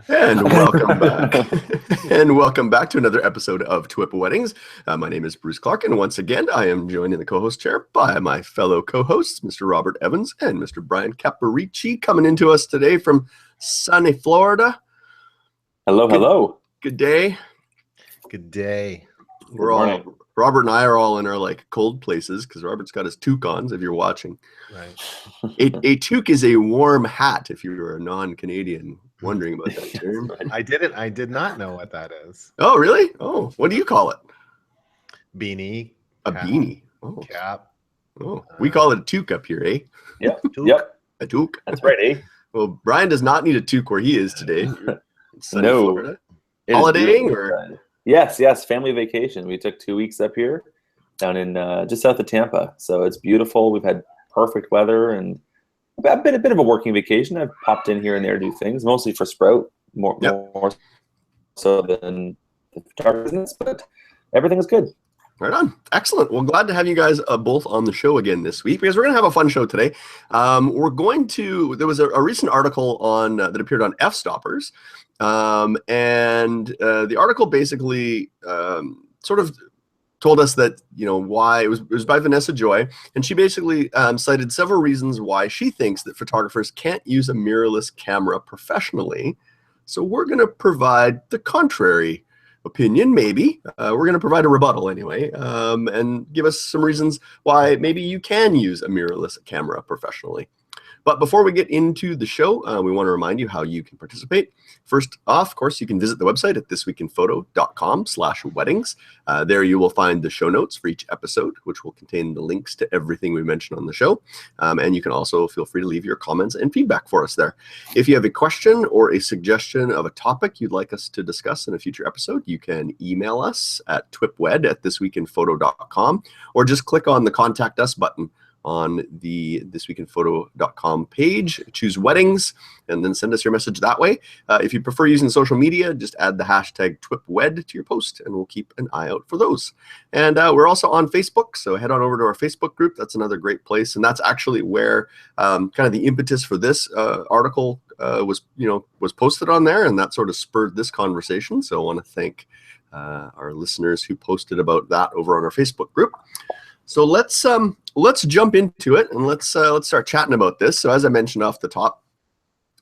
And welcome back. And welcome back to another episode of TWiP Weddings. My name is Bruce Clark, and once again, I am joined in the co-host chair by my fellow co-hosts, Mr. Robert Evans and Mr. Brian Caparici, coming into us today from sunny Florida. Hello, hello. Good day. Good day. Robert and I are all in our like cold places because Robert's got his toque on, if you're watching. Right. A toque is a warm hat if you're a non-Canadian wondering about that term. I did not know what that is. Oh, really? Oh, what do you call it? Beanie. A cap, beanie. Oh. Cap. Oh, we call it a toque up here, eh? Yep. Toque. Yep. A toque. That's right, eh? Well, Brian does not need a toque where he is today. Sunny No. Florida. It is Holidaying beautiful or? outside. Yes, family vacation. We took 2 weeks up here, down in just south of Tampa. So it's beautiful. We've had perfect weather and a bit of a working vacation. I've popped in here and there to do things, mostly for Sprout, more so than the photography business, but everything is good. Right on. Excellent. Well, glad to have you guys both on the show again this week because we're going to have a fun show today. There was a recent article on that appeared on F-Stoppers, and the article basically sort of told us that, why it was by Vanessa Joy, and she basically cited several reasons why she thinks that photographers can't use a mirrorless camera professionally. So we're going to provide the contrary opinion, maybe. We're going to provide a rebuttal anyway, and give us some reasons why maybe you can use a mirrorless camera professionally. But before we get into the show, we want to remind you how you can participate. First off, of course, you can visit the website at thisweekinphoto.com/weddings. There you will find the show notes for each episode, which will contain the links to everything we mentioned on the show. And you can also feel free to leave your comments and feedback for us there. If you have a question or a suggestion of a topic you'd like us to discuss in a future episode, you can email us at twipwed@thisweekinphoto.com, or just click on the Contact Us button on the thisweekinphoto.com page, choose weddings, and then send us your message that way. If you prefer using social media, just add the hashtag TWiPWed to your post, and we'll keep an eye out for those. And we're also on Facebook, so head on over to our Facebook group. That's another great place, and that's actually where kind of the impetus for this article was posted on there, and that sort of spurred this conversation. So I want to thank our listeners who posted about that over on our Facebook group. So let's jump into it, and let's start chatting about this. So as I mentioned off the top,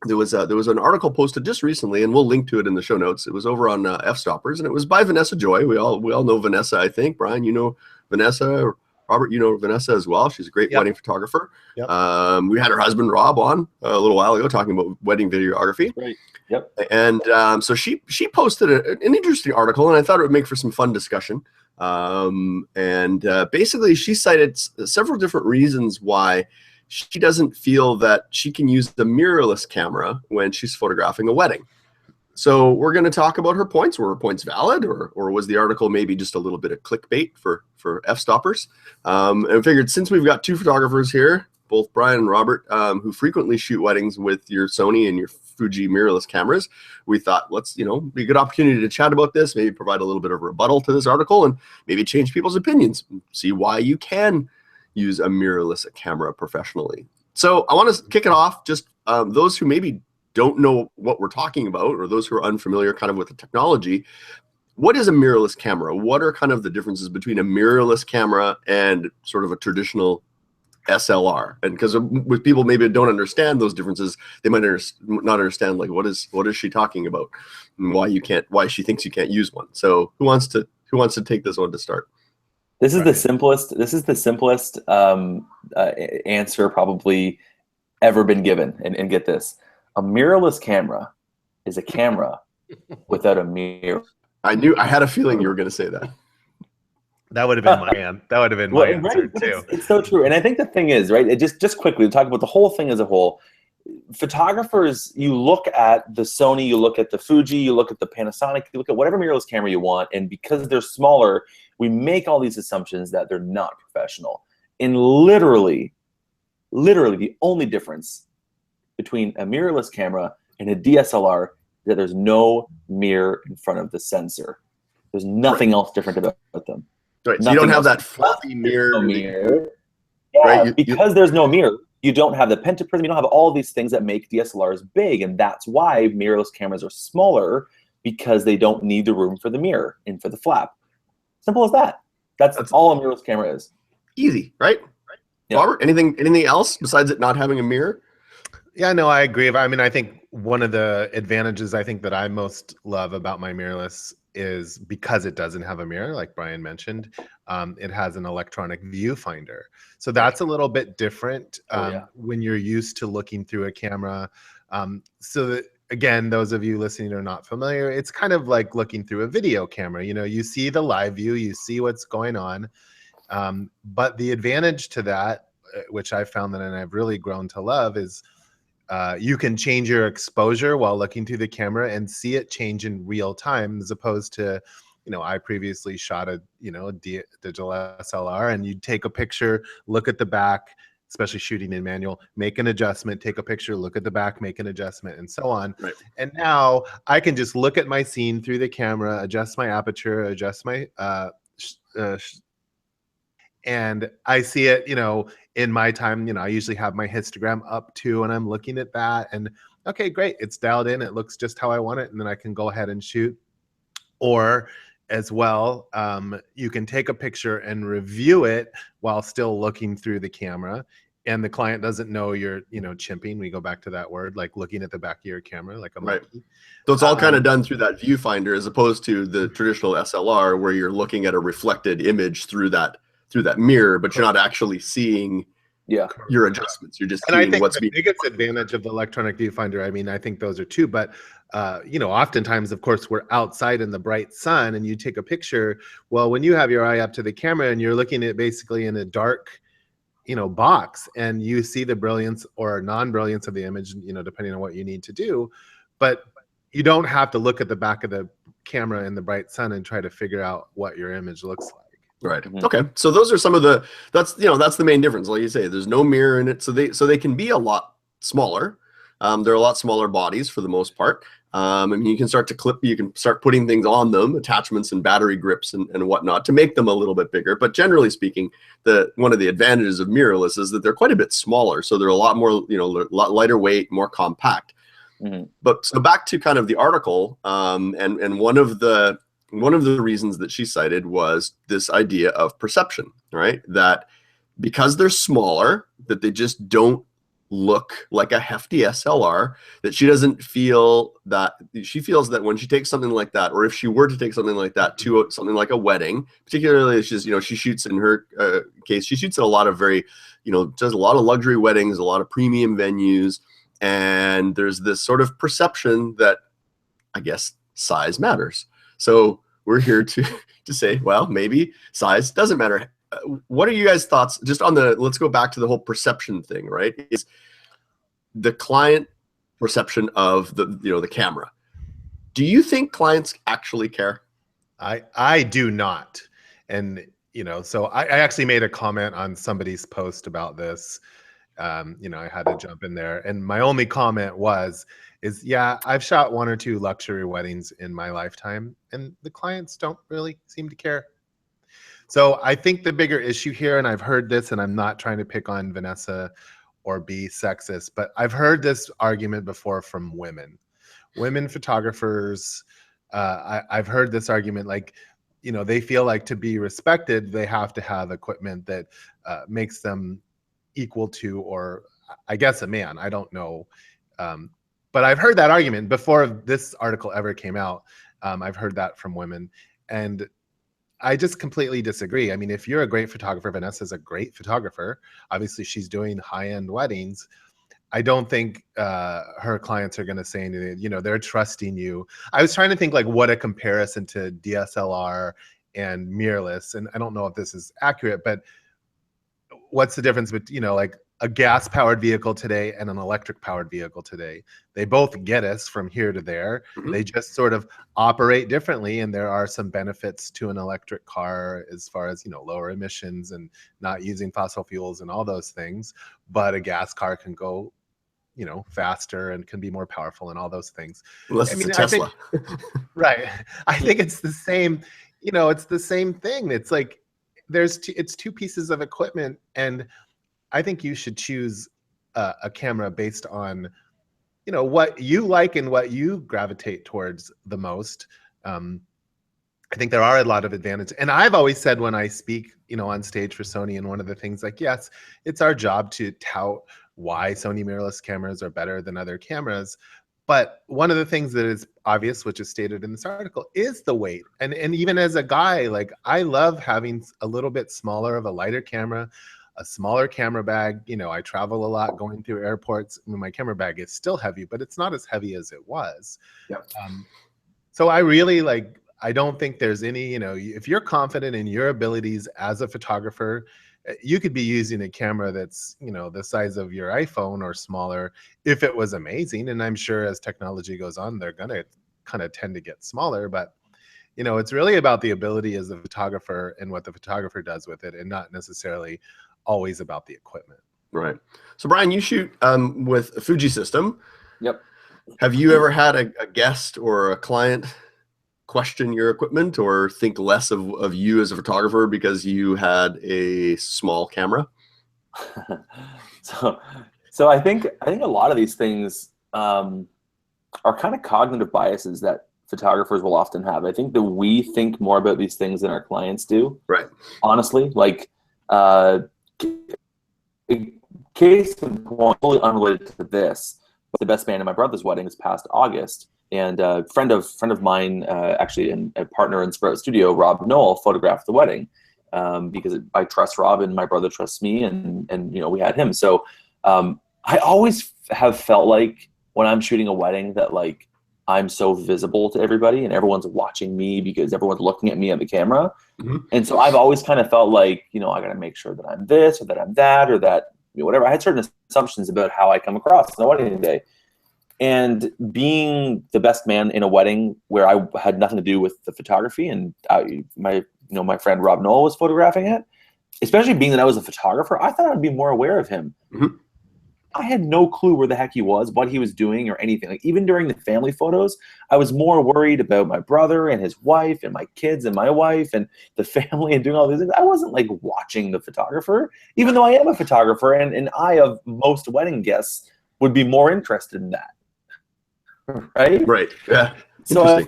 there was an article posted just recently, and we'll link to it in the show notes. It was over on F-Stoppers, and it was by Vanessa Joy. We all know Vanessa, I think. Brian, you know Vanessa. Robert, you know Vanessa as well. She's a great wedding photographer. Yep. We had her husband Rob on a little while ago talking about wedding videography. Right. Yep. And so she posted an interesting article, and I thought it would make for some fun discussion. Basically she cited several different reasons why she doesn't feel that she can use the mirrorless camera when she's photographing a wedding. So we're going to talk about her points. Were her points valid, or was the article maybe just a little bit of clickbait for F-Stoppers? And I figured since we've got two photographers here, both Brian and Robert, who frequently shoot weddings with your Sony and your Fuji mirrorless cameras, we thought let's be a good opportunity to chat about this, maybe provide a little bit of rebuttal to this article, and maybe change people's opinions, see why you can use a mirrorless camera professionally. So I want to kick it off. Just those who maybe don't know what we're talking about, or those who are unfamiliar kind of with the technology, what is a mirrorless camera? What are kind of the differences between a mirrorless camera and sort of a traditional SLR? And because with people maybe don't understand those differences, they might not understand like what is she talking about, and why she thinks you can't use one. So who wants to take this one to start? This is the simplest answer probably ever been given. And get this. A mirrorless camera is a camera without a mirror. I had a feeling you were going to say that. That would have been my answer too. It's so true. And I think the thing is, right, it just quickly to talk about the whole thing as a whole, photographers, you look at the Sony, you look at the Fuji, you look at the Panasonic, you look at whatever mirrorless camera you want, and because they're smaller, we make all these assumptions that they're not professional. And literally the only difference between a mirrorless camera and a DSLR is that there's no mirror in front of the sensor. There's nothing else different about them. Right, so you don't have that fluffy mirror. Yeah, right? Because there's no mirror, You don't have the pentaprism. You don't have all these things that make DSLRs big, and that's why mirrorless cameras are smaller, because they don't need the room for the mirror and for the flap. Simple as that. That's all a mirrorless camera is. Easy, right? Yeah. Robert, anything else besides it not having a mirror? Yeah, no, I agree. I mean, I think one of the advantages I think that I most love about my mirrorless is because it doesn't have a mirror, like Brian mentioned, it has an electronic viewfinder. So that's a little bit different when you're used to looking through a camera. So that, again, those of you listening are not familiar, it's kind of like looking through a video camera. You know, you see the live view, you see what's going on. But the advantage to that, which I found that and I've really grown to love, is you can change your exposure while looking through the camera and see it change in real time, as opposed to, you know, I previously shot a, you know, digital SLR, and you'd take a picture, look at the back, especially shooting in manual, make an adjustment, take a picture, look at the back, make an adjustment, and so on. Right. And now I can just look at my scene through the camera, adjust my aperture, adjust my and I see it, you know, in my time, you know, I usually have my histogram up too, and I'm looking at that, and okay, great, it's dialed in, it looks just how I want it, and then I can go ahead and shoot. Or as well, you can take a picture and review it while still looking through the camera, and the client doesn't know you're, you know, chimping. We go back to that word, like looking at the back of your camera like a monkey. So it's all kind of done through that viewfinder, as opposed to the traditional SLR where you're looking at a reflected image through that mirror, but you're not actually seeing your adjustments. You're just seeing what's being. The biggest advantage of the electronic viewfinder, I mean, I think those are two, but you know, oftentimes, of course, we're outside in the bright sun and you take a picture. Well, when you have your eye up to the camera and you're looking at basically in a dark, you know, box, and you see the brilliance or non-brilliance of the image, you know, depending on what you need to do, but you don't have to look at the back of the camera in the bright sun and try to figure out what your image looks like. Right. Okay. So those are some of the, that's the main difference. Like you say, there's no mirror in it. So they can be a lot smaller. They're a lot smaller bodies for the most part. I mean, you can start to clip, you can start putting things on them, attachments and battery grips and whatnot, to make them a little bit bigger. But generally speaking, one of the advantages of mirrorless is that they're quite a bit smaller. So they're a lot more, you know, a lot lighter weight, more compact. But so back to kind of the article, and one of the reasons that she cited was this idea of perception, right? That because they're smaller, that they just don't look like a hefty SLR, that she doesn't feel that, she feels that when she takes something like that, or if she were to take something like that to something like a wedding, particularly she's, you know, she shoots, in her case, she shoots at a lot of very, you know, does a lot of luxury weddings, a lot of premium venues, and there's this sort of perception that, I guess, size matters. So we're here to say, well, maybe size doesn't matter. What are you guys' thoughts just on let's go back to the whole perception thing, right? Is the client perception of the camera. Do you think clients actually care? I do not. And, you know, so I actually made a comment on somebody's post about this. You know, I had to jump in there, and my only comment is, yeah, I've shot one or two luxury weddings in my lifetime, and the clients don't really seem to care. So I think the bigger issue here, and I've heard this, and I'm not trying to pick on Vanessa or be sexist, but I've heard this argument before from women photographers. I've heard this argument, like, you know, they feel like to be respected, they have to have equipment that makes them equal to, or I guess, a man. I don't know. But I've heard that argument before this article ever came out. I've heard that from women, and I just completely disagree. I mean, if you're a great photographer, Vanessa's a great photographer. Obviously, she's doing high-end weddings. I don't think her clients are going to say anything. You know, they're trusting you. I was trying to think, like, what a comparison to DSLR and mirrorless, and I don't know if this is accurate, but what's the difference between, you know, like a gas-powered vehicle today and an electric-powered vehicle today? They both get us from here to there. They just sort of operate differently, and there are some benefits to an electric car as far as, you know, lower emissions and not using fossil fuels and all those things. But a gas car can go, you know, faster and can be more powerful and all those things. Unless it's a Tesla. Right. I think it's the same, you know, it's the same thing. It's like it's two pieces of equipment, and I think you should choose a camera based on, you know, what you like and what you gravitate towards the most. I think there are a lot of advantages. And I've always said when I speak, you know, on stage for Sony, and one of the things, like, yes, it's our job to tout why Sony mirrorless cameras are better than other cameras. But one of the things that is obvious, which is stated in this article, is the weight. And even as a guy, like, I love having a little bit smaller of a lighter camera, a smaller camera bag. You know, I travel a lot going through airports. I mean, my camera bag is still heavy, but it's not as heavy as it was. Yep. So I really like, I don't think there's any, you know, if you're confident in your abilities as a photographer, you could be using a camera that's, you know, the size of your iPhone or smaller if it was amazing. And I'm sure as technology goes on, they're going to kind of tend to get smaller. But, you know, it's really about the ability as a photographer and what the photographer does with it, and not necessarily always about the equipment. Right. So Brian, you shoot with a Fuji system. Yep. Have you ever had a guest or a client question your equipment or think less of you as a photographer because you had a small camera? So I think a lot of these things are kind of cognitive biases that photographers will often have. I think that we think more about these things than our clients do. Right. Honestly, like case in point, totally unrelated to this, but the best man at my brother's wedding this past August. And a friend of mine, actually, and a partner in Sprout Studio, Rob Knoll, photographed the wedding because I trust Rob and my brother trusts me, and you know, we had him. So I always have felt like when I'm shooting a wedding that, like, I'm so visible to everybody and everyone's watching me because everyone's looking at me on the camera. Mm-hmm. And so I've always kind of felt like, you know, I got to make sure that I'm this or that I'm that or that, you know, whatever. I had certain assumptions about how I come across on the wedding day. And being the best man in a wedding where I had nothing to do with the photography, and my friend Rob Knoll was photographing it, especially being that I was a photographer, I thought I'd be more aware of him. Mm-hmm. I had no clue where the heck he was, what he was doing, or anything. Like, even during the family photos, I was more worried about my brother and his wife and my kids and my wife and the family and doing all these things. I wasn't like watching the photographer, even though I am a photographer, and I, of most wedding guests, would be more interested in that. Right? Right. Yeah. So I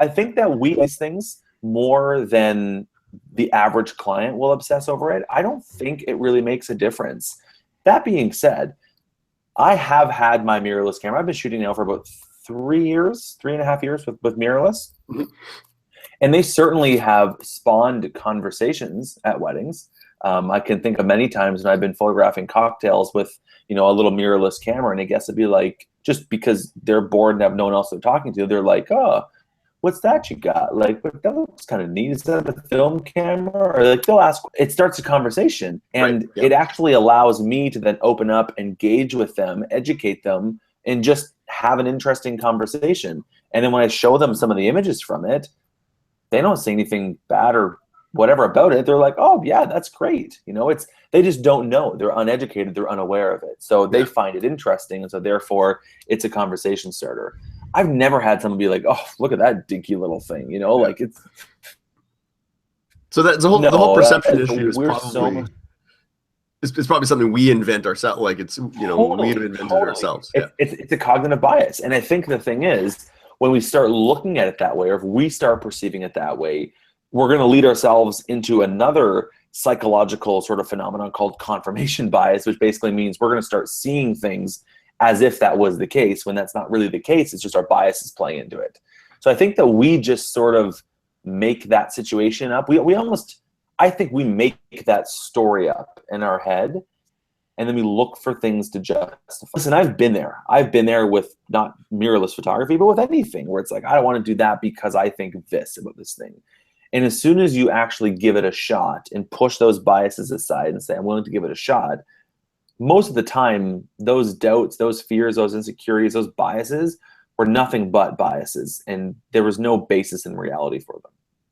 think that we these things more than the average client will obsess over it. I don't think it really makes a difference. That being said, I have had my mirrorless camera. I've been shooting now for about 3.5 years with mirrorless. Mm-hmm. And they certainly have spawned conversations at weddings. I can think of many times when I've been photographing cocktails with, you know, a little mirrorless camera, and I guess it'd be like, just because they're bored and have no one else they're talking to, they're like, oh, what's that you got? Like, that looks kind of neat. Is that a film camera? Or like, they'll ask, it starts a conversation, and right. Yep. It actually allows me to then open up, engage with them, educate them, and just have an interesting conversation. And then when I show them some of the images from it, they don't say anything bad or whatever about it. They're like, oh yeah, that's great. You know, they just don't know. They're uneducated. They're unaware of it. So they find it interesting. And so therefore it's a conversation starter. I've never had someone be like, oh, look at that dinky little thing. You know, like it's. So that's the whole perception issue is probably, it's probably something we invent ourselves. Like it's, you know, we've invented it ourselves. Yeah. It's a cognitive bias. And I think the thing is, when we start looking at it that way, or if we start perceiving it that way, we're going to lead ourselves into another psychological sort of phenomenon called confirmation bias, which basically means we're going to start seeing things as if that was the case, when that's not really the case. It's just our biases playing into it. So I think that we just sort of make that situation up. I think we make that story up in our head, and then we look for things to justify. Listen, I've been there. I've been there with not mirrorless photography, but with anything where it's like, I don't want to do that because I think this about this thing. And as soon as you actually give it a shot and push those biases aside and say, I'm willing to give it a shot, most of the time, those doubts, those fears, those insecurities, those biases were nothing but biases. And there was no basis in reality for them.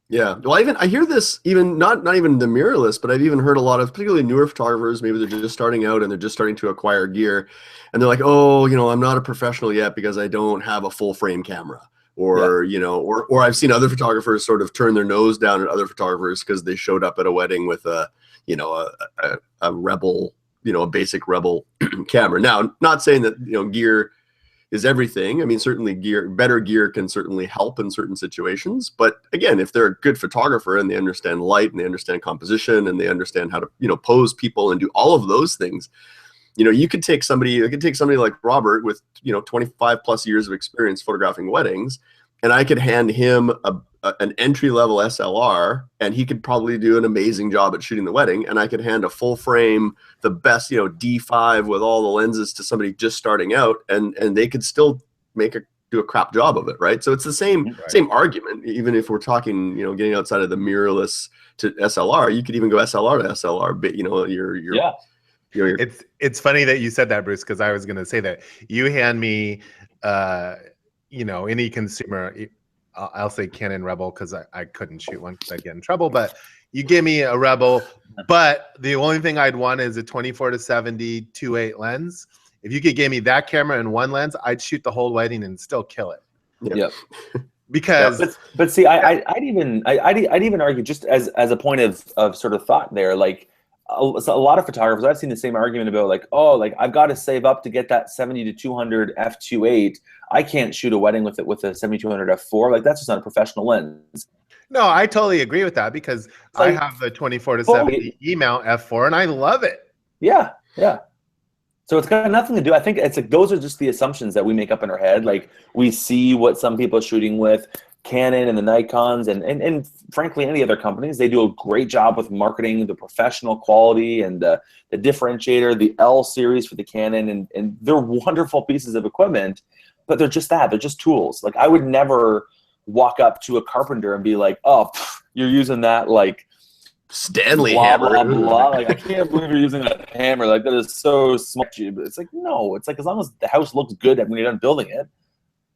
Yeah. Well, I hear this even not even the mirrorless, but I've even heard a lot of particularly newer photographers, maybe they're just starting out and they're just starting to acquire gear. And they're like, oh, you know, I'm not a professional yet because I don't have a full frame camera. Or, you know, or I've seen other photographers sort of turn their nose down at other photographers because they showed up at a wedding with a, you know, a Rebel, a basic Rebel camera. Now, not saying that gear is everything. I mean, certainly better gear can certainly help in certain situations. But again, if they're a good photographer and they understand light and they understand composition and they understand how to pose people and do all of those things, you could take somebody like Robert with 25 plus years of experience photographing weddings, and I could hand him an entry-level SLR, and he could probably do an amazing job at shooting the wedding. And I could hand a full frame, the best, D5 with all the lenses to somebody just starting out, and they could still do a crap job of it, right? So it's the same argument. Even if we're talking, getting outside of the mirrorless to SLR, you could even go SLR to SLR. But it's funny that you said that, Bruce, because I was going to say that. You hand me, any consumer. I'll say Canon Rebel because I couldn't shoot one because I'd get in trouble. But you give me a Rebel, but the only thing I'd want is a 24-70 2.8 lens. If you could give me that camera and one lens, I'd shoot the whole wedding and still kill it. Yep. Because, but see, I'd even argue, just as a point of sort of thought there, like a lot of photographers, I've seen the same argument about like, I've got to save up to get that 70-200 f2.8. I can't shoot a wedding with a 70-200 f4. Like, that's just not a professional lens. No, I totally agree with that because I have the 24-70 E mount f4 and I love it. Yeah, yeah. So it's got nothing to do. I think it's like those are just the assumptions that we make up in our head. Like, we see what some people are shooting with. Canon and the Nikons and frankly any other companies, they do a great job with marketing the professional quality and the differentiator, the L series for the Canon, and they're wonderful pieces of equipment, but they're just that. They're just tools. Like, I would never walk up to a carpenter and be like, oh, you're using that like Stanley blah, hammer. blah, blah. Like, I can't believe you're using that hammer. Like, that is so smart. It's like, no, it's like as long as the house looks good when you're done building it,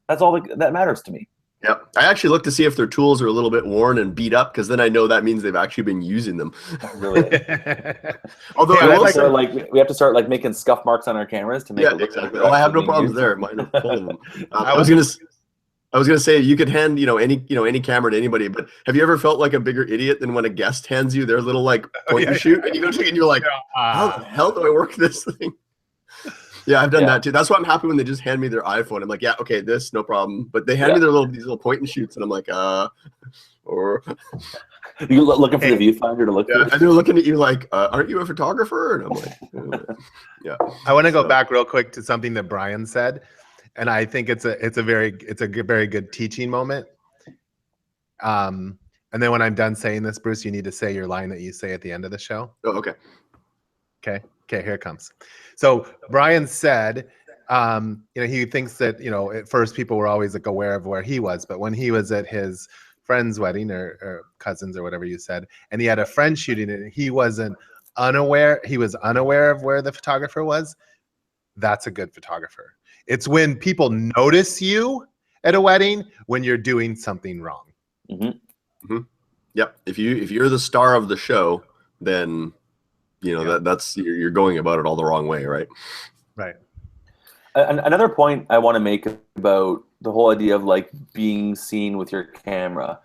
that's all that matters to me. Yeah, I actually look to see if their tools are a little bit worn and beat up, because then I know that means they've actually been using them. Really? Although we have to start like making scuff marks on our cameras to make it look exactly. like I have no problems there. Mine are full of them. I was gonna say you could hand any camera to anybody, but have you ever felt like a bigger idiot than when a guest hands you their little like point and shoot, and you go to it and you're like, how the hell do I work this thing? Yeah, I've done that too. That's why I'm happy when they just hand me their iPhone. I'm like, yeah, okay, this, no problem. But they hand me these little point and shoots, and I'm like, or you looking for the viewfinder to look for? And they're looking at you like, aren't you a photographer? And I'm like, yeah. I want to go back real quick to something that Brian said, and I think it's a very good teaching moment. And then when I'm done saying this, Bruce, you need to say your line that you say at the end of the show. Oh, okay. Okay, here it comes. So Brian said, he thinks that, at first people were always like aware of where he was, but when he was at his friend's wedding or cousins or whatever you said, and he had a friend shooting it, he was unaware of where the photographer was. That's a good photographer. It's when people notice you at a wedding when you're doing something wrong. Mm-hmm. Mm-hmm. Yep. If you're the star of the show, then that's you're going about it all the wrong way, right? Right. Another point I want to make about the whole idea of like being seen with your camera,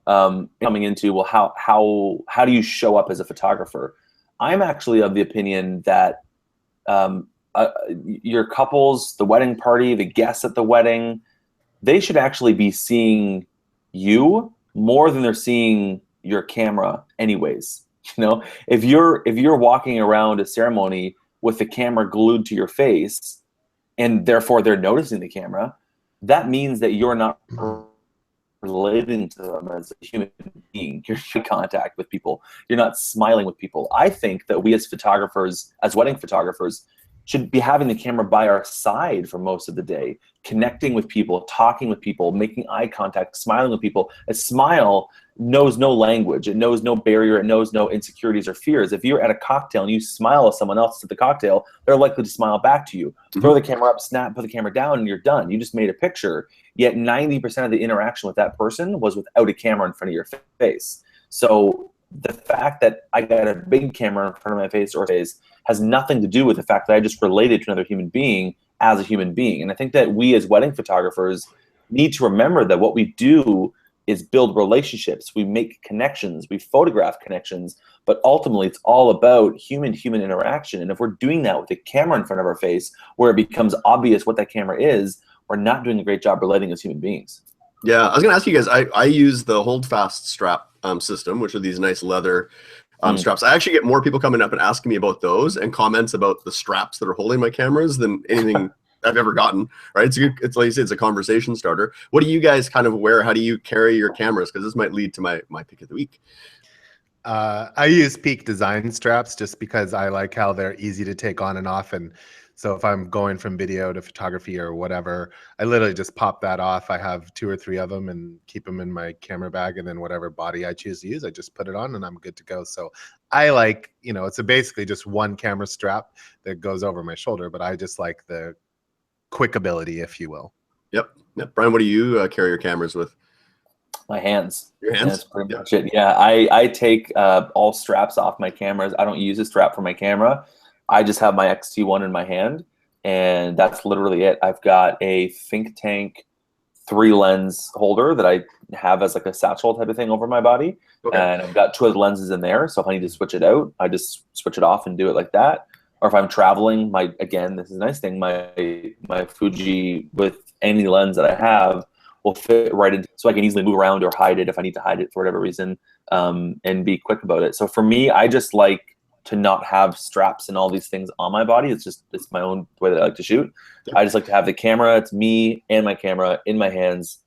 coming into, well, how do you show up as a photographer? I'm actually of the opinion that your couples, the wedding party, the guests at the wedding, they should actually be seeing you more than they're seeing your camera anyways. If you're walking around a ceremony with the camera glued to your face, and therefore they're noticing the camera, that means that you're not relating to them as a human being. You're in contact with people. You're not smiling with people. I think that we as photographers, as wedding photographers, should be having the camera by our side for most of the day, connecting with people, talking with people, making eye contact, smiling with people. A smile knows no language. It knows no barrier. It knows no insecurities or fears. If you're at a cocktail and you smile at someone else at the cocktail, they're likely to smile back to you. Mm-hmm. Throw the camera up, snap, put the camera down, and you're done. You just made a picture. Yet 90% of the interaction with that person was without a camera in front of your face. So the fact that I got a big camera in front of my face or face has nothing to do with the fact that I just related to another human being as a human being. And I think that we as wedding photographers need to remember that what we do is build relationships. We make connections. We photograph connections. But ultimately, it's all about human-to-human interaction. And if we're doing that with a camera in front of our face, where it becomes obvious what that camera is, we're not doing a great job relating as human beings. Yeah, I was gonna ask you guys. I use the hold fast strap system, which are these nice leather straps. I actually get more people coming up and asking me about those and comments about the straps that are holding my cameras than anything I've ever gotten. Right? It's like you said, it's a conversation starter. What do you guys kind of wear? How do you carry your cameras? Because this might lead to my pick of the week. I use Peak Design straps just because I like how they're easy to take on and off. And so if I'm going from video to photography or whatever, I literally just pop that off. I have 2 or 3 of them and keep them in my camera bag. And then whatever body I choose to use, I just put it on and I'm good to go. So I like, it's basically just one camera strap that goes over my shoulder, but I just like the quick ability, if you will. Yep. Brian, what do you carry your cameras with? My hands. Your hands? That's pretty much it. Yeah, I take all straps off my cameras. I don't use a strap for my camera. I just have my X-T1 in my hand, and that's literally it. I've got a Think Tank 3-lens holder that I have as like a satchel type of thing over my body, and I've got 2 other lenses in there. So if I need to switch it out, I just switch it off and do it like that. Or if I'm traveling, again, this is a nice thing. My Fuji with any lens that I have will fit right in, so I can easily move around or hide it if I need to hide it for whatever reason, and be quick about it. So for me, I just like to not have straps and all these things on my body. It's my own way that I like to shoot. Yeah. I just like to have the camera. It's me and my camera in my hands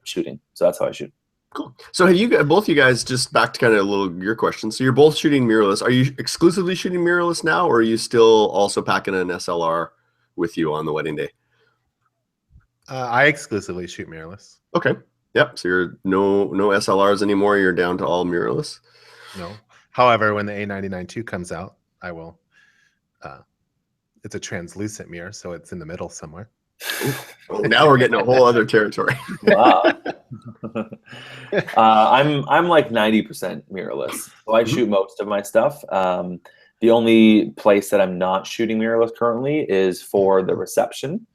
shooting. So that's how I shoot. Cool. So have you both you guys, just back to kind of your question. So you're both shooting mirrorless. Are you exclusively shooting mirrorless now, or are you still also packing an SLR with you on the wedding day? I exclusively shoot mirrorless. Okay. Yep. So you're no SLRs anymore. You're down to all mirrorless. No. However, when the A99 II comes out, I will. It's a translucent mirror, so it's in the middle somewhere. Oh, now we're getting a whole other territory. Wow. I'm like 90% mirrorless. So I shoot most of my stuff. The only place that I'm not shooting mirrorless currently is for the reception,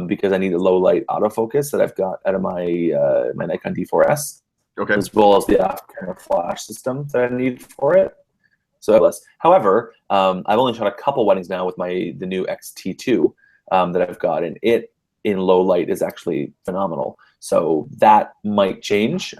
because I need a low light autofocus that I've got out of my my Nikon D4S. Okay. As well as the off-camera flash system that I need for it. So, however, I've only shot a couple weddings now with the new XT2 that I've got, and it in low light is actually phenomenal. So that might change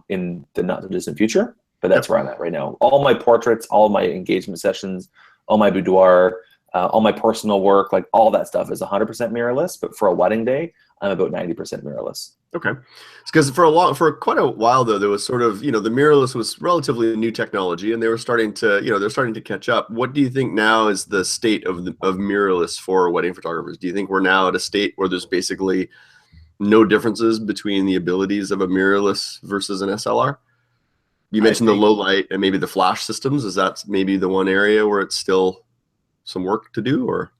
in the not too distant future, but that's where I'm at right now. All my portraits, all my engagement sessions, all my boudoir, all my personal work, like all that stuff is 100% mirrorless. But for a wedding day, I'm about 90% mirrorless. Okay, because for quite a while though, there was sort of the mirrorless was relatively new technology, and they were starting to they're starting to catch up. What do you think now is the state of mirrorless for wedding photographers? Do you think we're now at a state where there's basically no differences between the abilities of a mirrorless versus an SLR? You mentioned the low light and maybe the flash systems. Is that maybe the one area where it's still some work to do, or?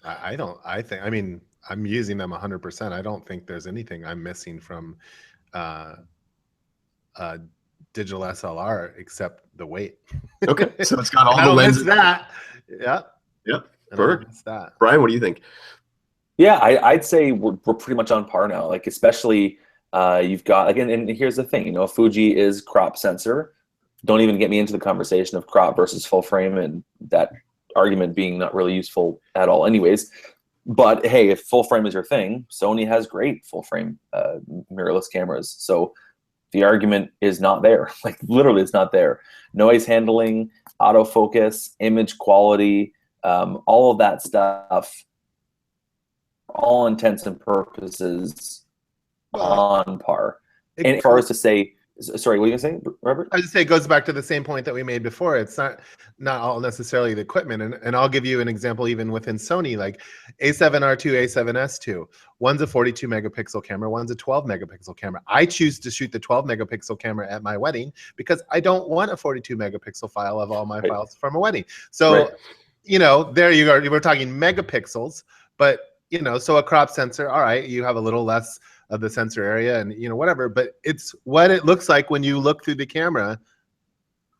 I mean, I'm using them 100%. I don't think there's anything I'm missing from digital SLR except the weight. Okay, so it's got all the lenses. That. Yeah. Yep. Perfect. Brian, what do you think? Yeah, I'd say we're pretty much on par now. Like, especially you've got, again, and here's the thing, Fuji is crop sensor. Don't even get me into the conversation of crop versus full frame, and that argument being not really useful at all anyways. But hey, if full frame is your thing, Sony has great full frame mirrorless cameras. So the argument is not there. Like, literally, it's not there. Noise handling, autofocus, image quality, all of that stuff, all intents and purposes, on par. And as far as to say, sorry, what are you gonna say, Robert? I just say it goes back to the same point that we made before. It's not all necessarily the equipment, and I'll give you an example even within Sony, like A7R2, A7S2. One's a 42 megapixel camera, one's a 12 megapixel camera. I choose to shoot the 12 megapixel camera at my wedding because I don't want a 42 megapixel file of all my files from a wedding. So, there you go. We're talking megapixels, but so a crop sensor, all right, you have a little less of the sensor area and whatever, but it's what it looks like when you look through the camera.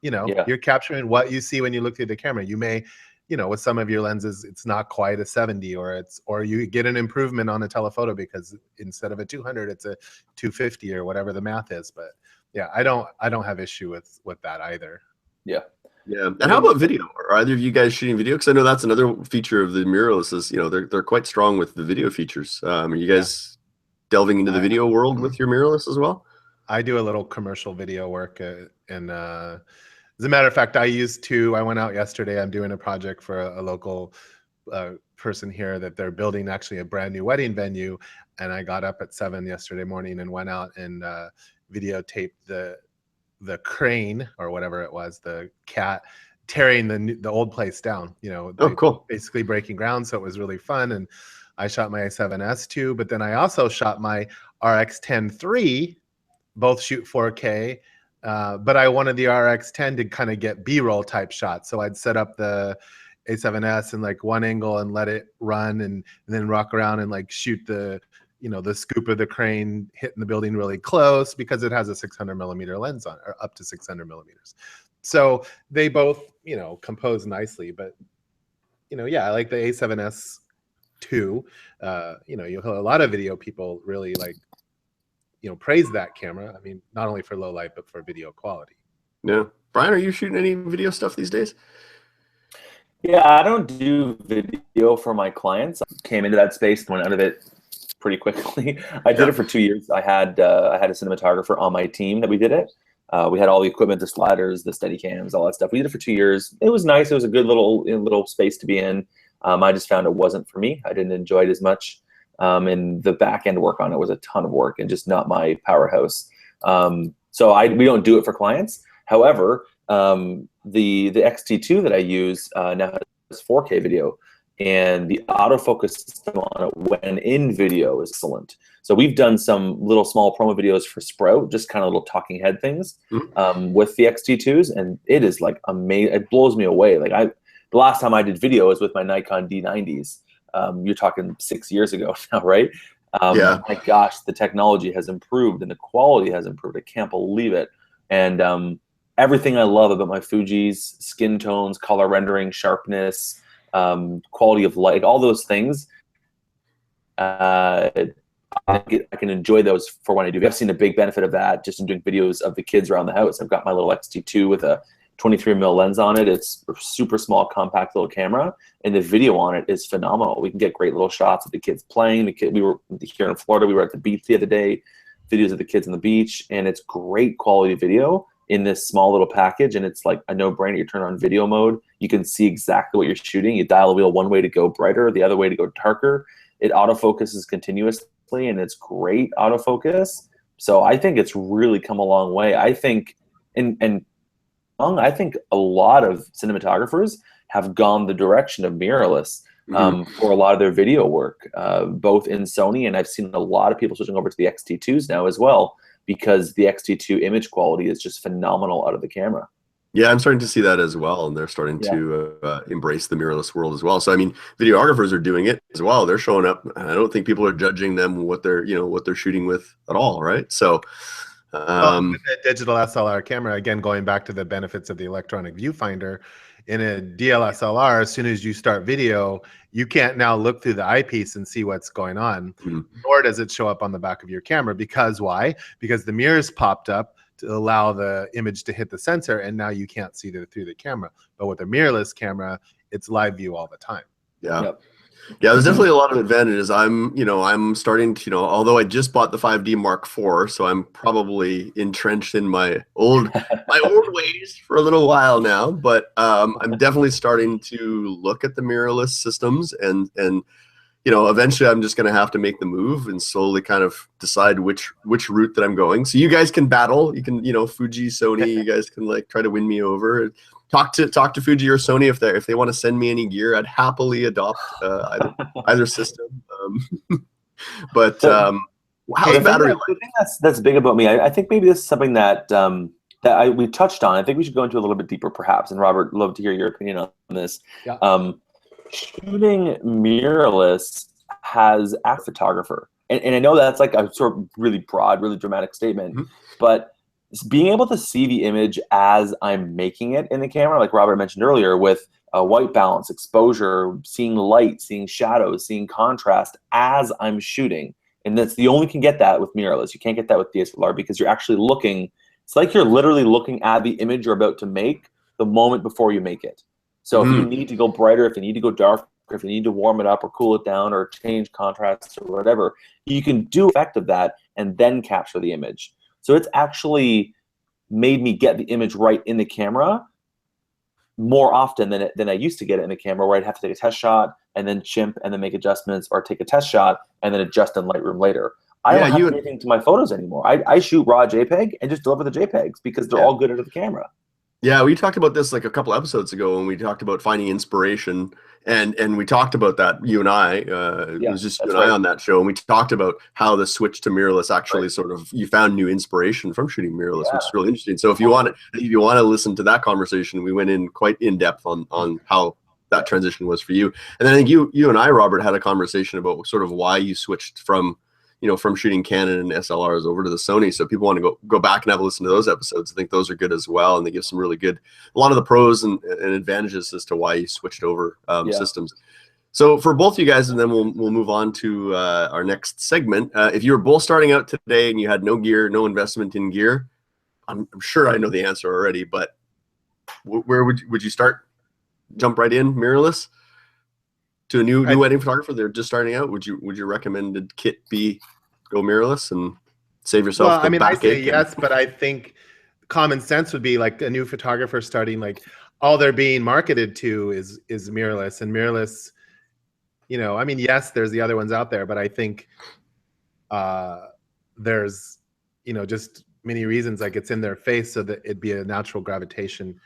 You're capturing what you see when you look through the camera. You may you know, with some of your lenses, it's not quite a 70, or you get an improvement on a telephoto because instead of a 200, it's a 250 or whatever the math is. But yeah, I don't have issue with that either. Yeah. Yeah. And how about video? Are either of you guys shooting video? Because I know that's another feature of the mirrorless is, you know, they're quite strong with the video features. Are you guys delving into the video world with your mirrorless as well? I do a little commercial video work, and as a matter of fact, I went out yesterday. I'm doing a project for a local person here that they're building actually a brand new wedding venue. And I got up at 7 yesterday morning and went out and videotaped the crane or whatever it was, the cat tearing the old place down, you know, oh, cool. Basically breaking ground. So it was really fun. And I shot my A7S too, but then I also shot my RX10 III, both shoot 4K. But I wanted the RX10 to kind of get B-roll type shots. So I'd set up the A7S in like one angle and let it run and then rock around and like shoot the, you know, the scoop of the crane hitting the building really close because it has a 600mm lens on, or up to 600mm. So they both, you know, compose nicely. But, you know, yeah, I like the A7S too. You know, you'll hear a lot of video people really like, you know, praise that camera. I mean, not only for low light, but for video quality. Yeah. Brian, are you shooting any video stuff these days? Yeah, I don't do video for my clients. I came into that space and went out of it pretty quickly. I did it for 2 years. I had a cinematographer on my team that we did it. We had all the equipment, the sliders, the steady cams, all that stuff. We did it for 2 years. It was nice. It was a good little space to be in. I just found it wasn't for me. I didn't enjoy it as much. And the back end work on it was a ton of work and just not my powerhouse. So we don't do it for clients. However, the XT2 that I use now has 4K video, and the autofocus system on it when in video is excellent. So we've done some little small promo videos for Sprout, just kind of little talking head things with the XT2s, and it is like amazing. It blows me away. Like the last time I did video was with my Nikon D90s. You're talking 6 years ago now, right? Yeah. My gosh, the technology has improved and the quality has improved. I can't believe it. And everything I love about my Fuji's, skin tones, color rendering, sharpness, quality of light, all those things, I can enjoy those for when I do. I've seen a big benefit of that just in doing videos of the kids around the house. I've got my little XT2 with a 23mm lens on it. It's a super small, compact little camera, and the video on it is phenomenal. We can get great little shots of the kids playing. We were here in Florida. We were at the beach the other day, videos of the kids on the beach, and it's great quality video in this small little package, and it's like a no-brainer. You turn on video mode, you can see exactly what you're shooting. You dial the wheel one way to go brighter, the other way to go darker. It autofocuses continuously, and it's great autofocus. So I think it's really come a long way. I think, I think a lot of cinematographers have gone the direction of mirrorless for a lot of their video work, both in Sony, and I've seen a lot of people switching over to the XT2s now as well, because the XT2 image quality is just phenomenal out of the camera. Yeah, I'm starting to see that as well, and they're starting to embrace the mirrorless world as well. So I mean, videographers are doing it as well. They're showing up. I don't think people are judging them what they're shooting with at all, right? So the digital SLR camera, again, going back to the benefits of the electronic viewfinder, in a DLSLR, as soon as you start video, you can't now look through the eyepiece and see what's going on, nor does it show up on the back of your camera. Because why? Because the mirrors popped up to allow the image to hit the sensor, and now you can't see through the camera. But with a mirrorless camera, it's live view all the time. Yeah. Yep. Yeah, there's definitely a lot of advantages. I'm starting to, although I just bought the 5D Mark IV, so I'm probably entrenched in my old ways for a little while now. But I'm definitely starting to look at the mirrorless systems, and eventually I'm just going to have to make the move and slowly kind of decide which route that I'm going. So you guys can battle. You can, Fuji, Sony. You guys can like try to win me over. Talk to Fuji or Sony if they want to send me any gear. I'd happily adopt either system. But how's battery life? The thing that's big about me, I think maybe this is something that we touched on. I think we should go into a little bit deeper, perhaps. And Robert, love to hear your opinion on this. Yeah. Shooting mirrorless has a photographer, and I know that's like a sort of really broad, really dramatic statement, but being able to see the image as I'm making it in the camera, like Robert mentioned earlier, with white balance, exposure, seeing light, seeing shadows, seeing contrast as I'm shooting. And that's you only can get that with mirrorless. You can't get that with DSLR because you're actually looking. It's like you're literally looking at the image you're about to make the moment before you make it. So if you need to go brighter, if you need to go darker, if you need to warm it up or cool it down or change contrast or whatever, you can do effect of that and then capture the image. So it's actually made me get the image right in the camera more often than I used to get it in the camera, where I'd have to take a test shot and then chimp and then make adjustments, or take a test shot and then adjust in Lightroom later. I don't have anything to my photos anymore. I shoot raw JPEG and just deliver the JPEGs because they're all good out of the camera. Yeah, we talked about this like a couple episodes ago when we talked about finding inspiration, and we talked about that, you and I, it was just you and I on that show, and we talked about how the switch to mirrorless actually sort of, you found new inspiration from shooting mirrorless, which is really interesting. So if you want to listen to that conversation, we went in quite in depth on how that transition was for you. And then I think you and I, Robert, had a conversation about sort of why you switched from shooting Canon and SLRs over to the Sony. So if people want to go back and have a listen to those episodes, I think those are good as well. And they give some really good, a lot of the pros and advantages as to why you switched over systems. So for both you guys, and then we'll move on to our next segment. If you were both starting out today and you had no gear, no investment in gear, I'm sure I know the answer already, but where would you start? Jump right in, mirrorless? To a new wedding photographer, they're just starting out. Would you recommend the kit be go mirrorless and save yourself? Well, I mean, I say yes, but I think common sense would be like a new photographer starting, like all they're being marketed to is mirrorless, and mirrorless. I mean, yes, there's the other ones out there, but I think there's just many reasons like it's in their face, so that it'd be a natural gravitation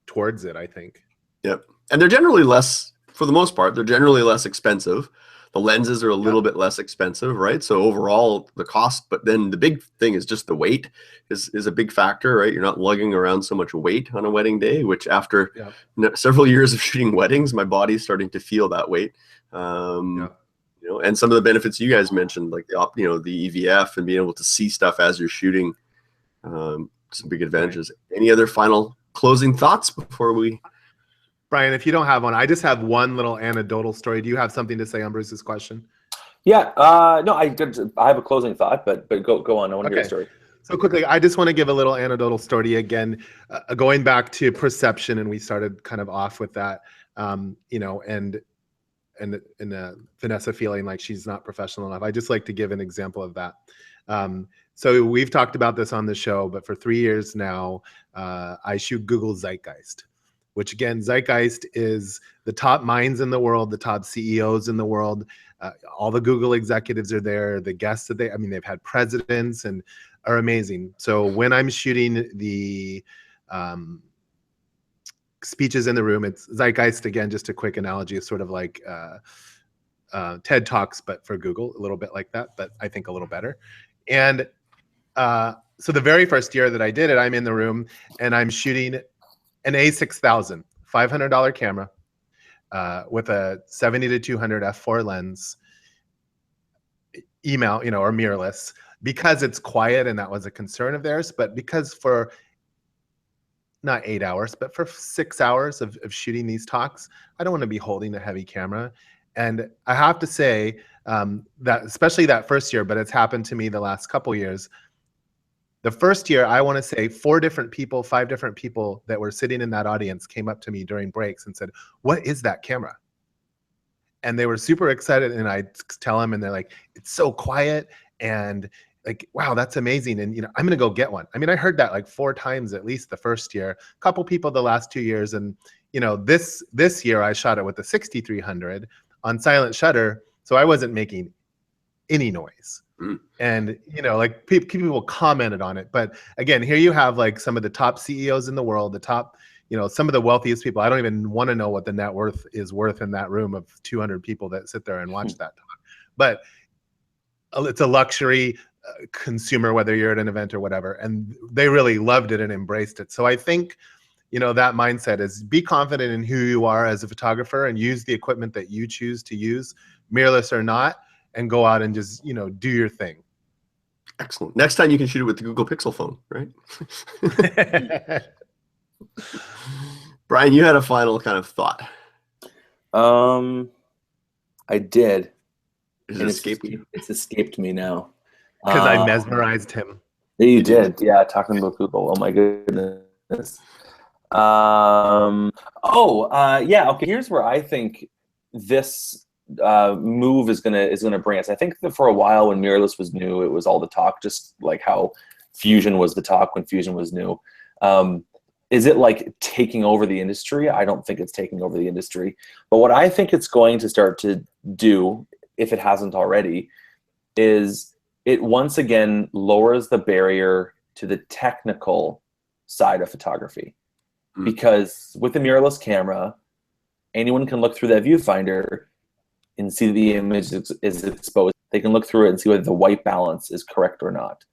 towards it, I think. Yep, and they're generally less. For the most part, they're generally less expensive. The lenses are a little bit less expensive, right? So overall, the cost, but then the big thing is just the weight is a big factor, right? You're not lugging around so much weight on a wedding day, which after several years of shooting weddings, my body's starting to feel that weight. And some of the benefits you guys mentioned, like the EVF and being able to see stuff as you're shooting, some big advantages. Any other final closing thoughts before we? Brian, if you don't have one, I just have one little anecdotal story. Do you have something to say on Bruce's question? Yeah, no, I have a closing thought, but go on. I want to hear the story. So quickly, I just want to give a little anecdotal story again, going back to perception, and we started kind of off with that, and Vanessa feeling like she's not professional enough. I just like to give an example of that. So we've talked about this on the show, but for 3 years now, I shoot Google Zeitgeist. Which again, Zeitgeist is the top minds in the world, the top CEOs in the world. All the Google executives are there. The guests that they've had presidents and are amazing. So when I'm shooting the speeches in the room, it's Zeitgeist again. Just a quick analogy is sort of like TED Talks, but for Google, a little bit like that, but I think a little better. And so the very first year that I did it, I'm in the room and I'm shooting an A6000 $500 camera with a 70-200 f4 lens, or mirrorless, because it's quiet, and that was a concern of theirs. But because for not 8 hours, but for 6 hours of shooting these talks, I don't want to be holding a heavy camera. And I have to say that especially that first year, but it's happened to me the last couple years. The first year, I want to say 5 different people that were sitting in that audience came up to me during breaks and said, "What is that camera?" And they were super excited, and I tell them, and they're like, "It's so quiet," and like, "Wow, that's amazing." And I'm going to go get one. I mean, I heard that like 4 times at least the first year, a couple people the last 2 years, and this year I shot it with the 6300 on silent shutter, so I wasn't making any noise. And like people commented on it, but again, here you have like some of the top CEOs in the world, the top, some of the wealthiest people. I don't even want to know what the net worth is worth in that room of 200 people that sit there and watch that talk. But it's a luxury consumer, whether you're at an event or whatever, and they really loved it and embraced it. So I think that mindset is be confident in who you are as a photographer and use the equipment that you choose to use, mirrorless or not, and go out and just, do your thing. Excellent. Next time you can shoot it with the Google Pixel phone, right? Brian, you had a final kind of thought. I did. It escaped you. It's escaped me now. Because I mesmerized him. You did, yeah. Talking about Google. Oh my goodness. Yeah. Okay. Here's where I think this move is gonna bring us. I think that for a while when mirrorless was new, it was all the talk, just like how Fusion was the talk when Fusion was new. Is it like taking over the industry? I don't think it's taking over the industry. But what I think it's going to start to do, if it hasn't already, is it once again lowers the barrier to the technical side of photography. Because with the mirrorless camera, anyone can look through that viewfinder and see the image is exposed. They can look through it and see whether the white balance is correct or not.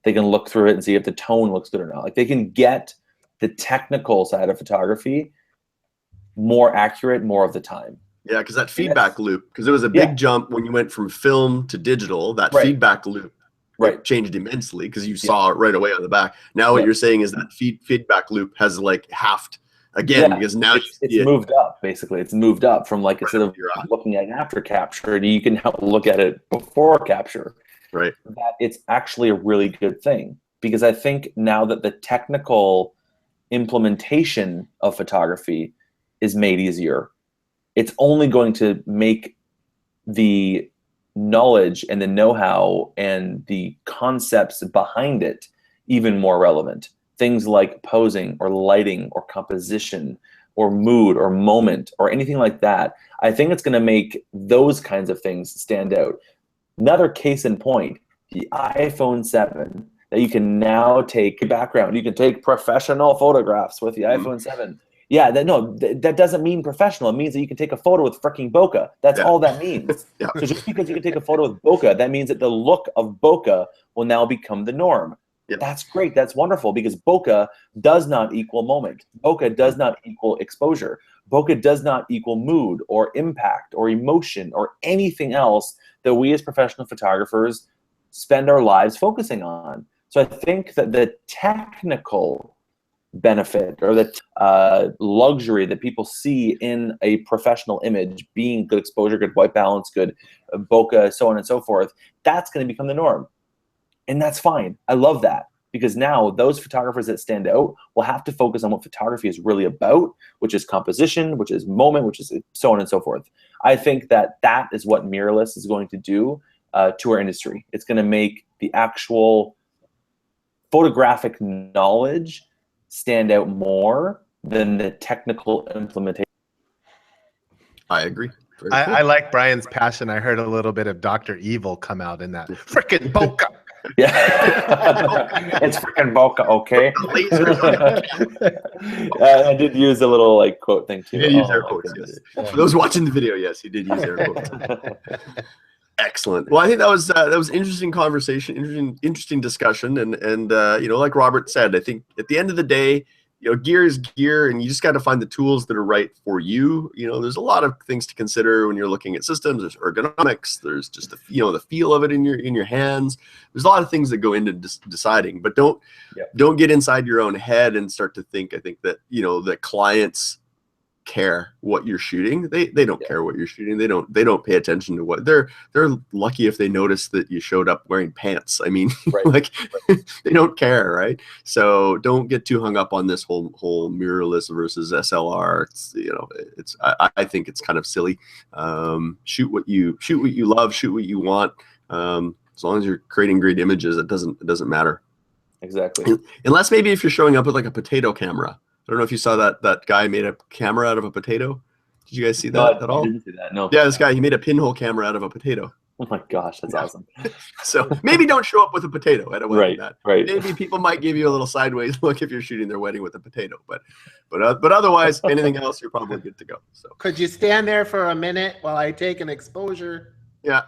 They can look through it and see if the tone looks good or not. Like, they can get the technical side of photography more accurate more of the time. Yeah, because that feedback loop, because it was a big jump when you went from film to digital, that feedback loop changed immensely because you saw it right away on the back. Now what you're saying is that feedback loop has like halved again because now it's moved up, basically. It's moved up from like instead of looking at after capture, you can look at it before capture. Right. That it's actually a really good thing, because I think now that the technical implementation of photography is made easier, it's only going to make the knowledge and the know-how and the concepts behind it even more relevant. Things like posing or lighting or composition or mood or moment or anything like that. I think it's going to make those kinds of things stand out. Another case in point, the iPhone 7, that you can now take background. You can take professional photographs with the iPhone 7. Yeah, that doesn't mean professional. It means that you can take a photo with freaking bokeh. That's all that means. So just because you can take a photo with bokeh, that means that the look of bokeh will now become the norm. That's great. That's wonderful, because bokeh does not equal moment. Bokeh does not equal exposure. Bokeh does not equal mood or impact or emotion or anything else that we as professional photographers spend our lives focusing on. So I think that the technical benefit or the luxury that people see in a professional image, being good exposure, good white balance, good bokeh, so on and so forth, that's going to become the norm. And that's fine. I love that, because now those photographers that stand out will have to focus on what photography is really about, which is composition, which is moment, which is so on and so forth. I think that that is what mirrorless is going to do to our industry. It's going to make the actual photographic knowledge stand out more than the technical implementation. I agree. I like Brian's passion. I heard a little bit of Dr. Evil come out in that. Frickin' bokeh. Yeah, it's freaking bokeh, okay? I did use a little like quote thing too. He did use air quotes, yes. For those watching the video, yes, he did use air quotes. Excellent. Well, I think that was interesting conversation, interesting discussion, and you know, like Robert said, I think at the end of the day, you know, gear is gear, and you just got to find the tools that are right for you. You know, there's a lot of things to consider when you're looking at systems. There's ergonomics. There's just the the feel of it in your hands. There's a lot of things that go into deciding, but don't get inside your own head and start to think. I think that the clients care what you're shooting. They don't care what you're shooting. They don't pay attention to what they're lucky if they notice that you showed up wearing pants. I mean, like they don't care, right? So don't get too hung up on this whole mirrorless versus SLR. It's I think it's kind of silly. Shoot what you love, shoot what you want. As long as you're creating great images, it doesn't matter. Exactly. Unless maybe if you're showing up with like a potato camera. I don't know if you saw that guy made a camera out of a potato. Did you guys see that at all? I didn't see that. No. Yeah, this guy, he made a pinhole camera out of a potato. Oh my gosh, that's awesome. So maybe don't show up with a potato at a wedding. Right. Maybe people might give you a little sideways look if you're shooting their wedding with a potato, but otherwise, anything else, you're probably good to go. So could you stand there for a minute while I take an exposure? Yeah.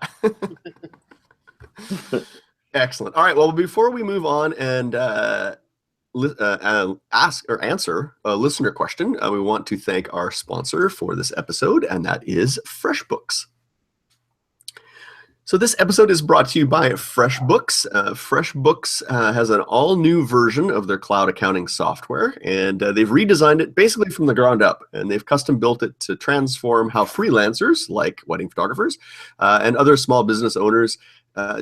Excellent. All right. Well, before we move on and ask or answer a listener question, we want to thank our sponsor for this episode, and that is FreshBooks. So this episode is brought to you by FreshBooks. FreshBooks has an all-new version of their cloud accounting software, and they've redesigned it basically from the ground up, and they've custom built it to transform how freelancers, like wedding photographers, and other small business owners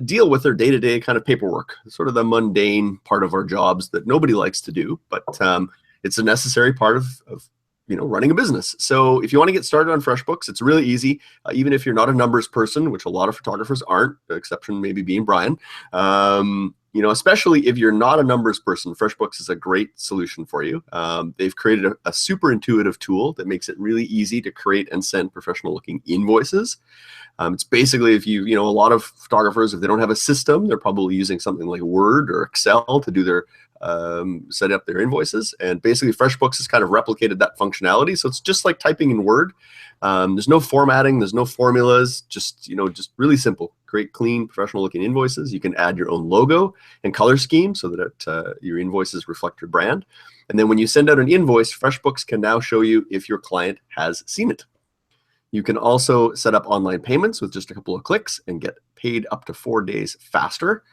deal with their day-to-day kind of paperwork, sort of the mundane part of our jobs that nobody likes to do, but it's a necessary part of running a business. So if you want to get started on FreshBooks, it's really easy. Even if you're not a numbers person, which a lot of photographers aren't, the exception maybe being Brian. Especially if you're not a numbers person, FreshBooks is a great solution for you. They've created a super intuitive tool that makes it really easy to create and send professional looking invoices. It's basically, if a lot of photographers, if they don't have a system, they're probably using something like Word or Excel to do their set up their invoices, and basically FreshBooks has kind of replicated that functionality. So it's just like typing in Word. There's no formatting, there's no formulas, just really simple. Create clean, professional-looking invoices. You can add your own logo and color scheme so that your invoices reflect your brand. And then when you send out an invoice, FreshBooks can now show you if your client has seen it. You can also set up online payments with just a couple of clicks and get paid up to 4 days faster.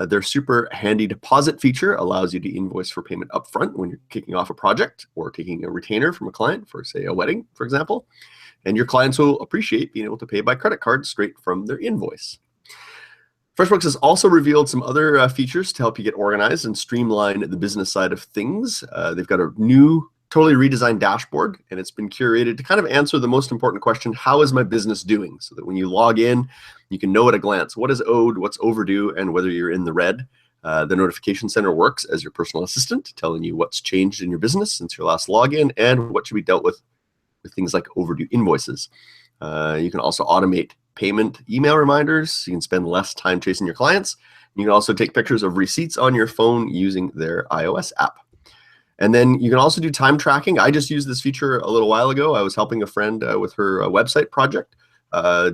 Their super handy deposit feature allows you to invoice for payment upfront when you're kicking off a project or taking a retainer from a client for, say, a wedding, for example. And your clients will appreciate being able to pay by credit card straight from their invoice. FreshBooks has also revealed some other features to help you get organized and streamline the business side of things. They've got a new, totally redesigned dashboard, and it's been curated to kind of answer the most important question: how is my business doing? So that when you log in, you can know at a glance what is owed, what's overdue, and whether you're in the red. The notification center works as your personal assistant, telling you what's changed in your business since your last login and what should be dealt with things like overdue invoices. You can also automate payment email reminders, so you can spend less time chasing your clients. You can also take pictures of receipts on your phone using their iOS app. And then you can also do time tracking. I just used this feature a little while ago. I was helping a friend with her website project,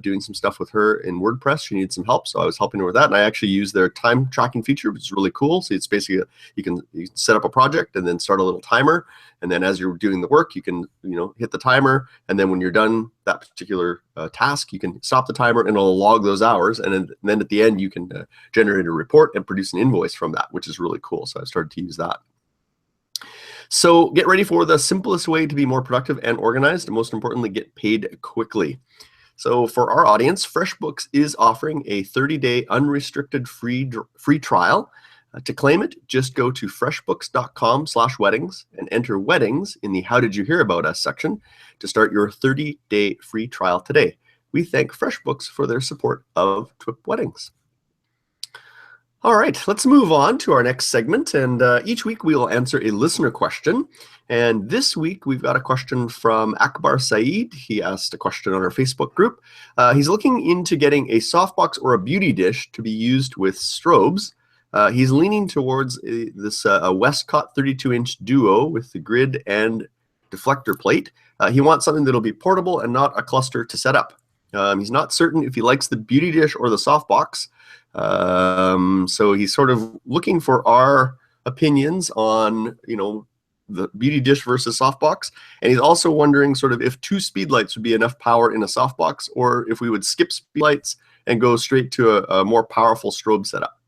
doing some stuff with her in WordPress. She needed some help, so I was helping her with that. And I actually used their time tracking feature, which is really cool. So it's basically you can set up a project and then start a little timer. And then as you're doing the work, you can hit the timer. And then when you're done that particular task, you can stop the timer and it'll log those hours. And then at the end, you can generate a report and produce an invoice from that, which is really cool. So I started to use that. So get ready for the simplest way to be more productive and organized, and most importantly, get paid quickly. So for our audience, FreshBooks is offering a 30-day unrestricted free trial. To claim it, just go to freshbooks.com/weddings and enter weddings in the How Did You Hear About Us section to start your 30-day free trial today. We thank FreshBooks for their support of TWiP Weddings. All right, let's move on to our next segment. And each week we will answer a listener question. And this week we've got a question from Akbar Saeed. He asked a question on our Facebook group. He's looking into getting a softbox or a beauty dish to be used with strobes. He's leaning towards this Westcott 32-inch Duo with the grid and deflector plate. He wants something that'll be portable and not a cluster to set up. He's not certain if he likes the beauty dish or the softbox. So he's sort of looking for our opinions on, the beauty dish versus softbox. And he's also wondering sort of if 2 speedlights would be enough power in a softbox, or if we would skip speedlights and go straight to a more powerful strobe setup.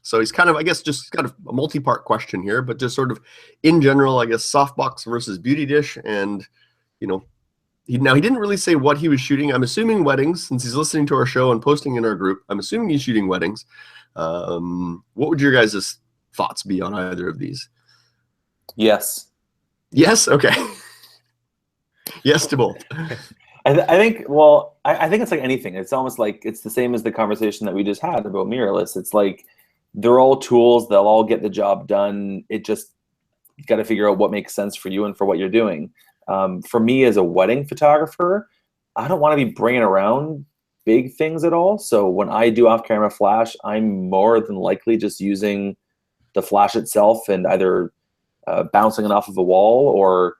So he's kind of, I guess, just kind of a multi-part question here, but just sort of in general, I guess, softbox versus beauty dish. And, he didn't really say what he was shooting. I'm assuming weddings, since he's listening to our show and posting in our group. I'm assuming he's shooting weddings. What would your guys' thoughts be on either of these? Yes. Yes? Okay. Yes to both. I think it's like anything. It's almost like it's the same as the conversation that we just had about mirrorless. It's like they're all tools. They'll all get the job done. You got to figure out what makes sense for you and for what you're doing. For me as a wedding photographer, I don't want to be bringing around big things at all. So when I do off-camera flash, I'm more than likely just using the flash itself and either bouncing it off of a wall or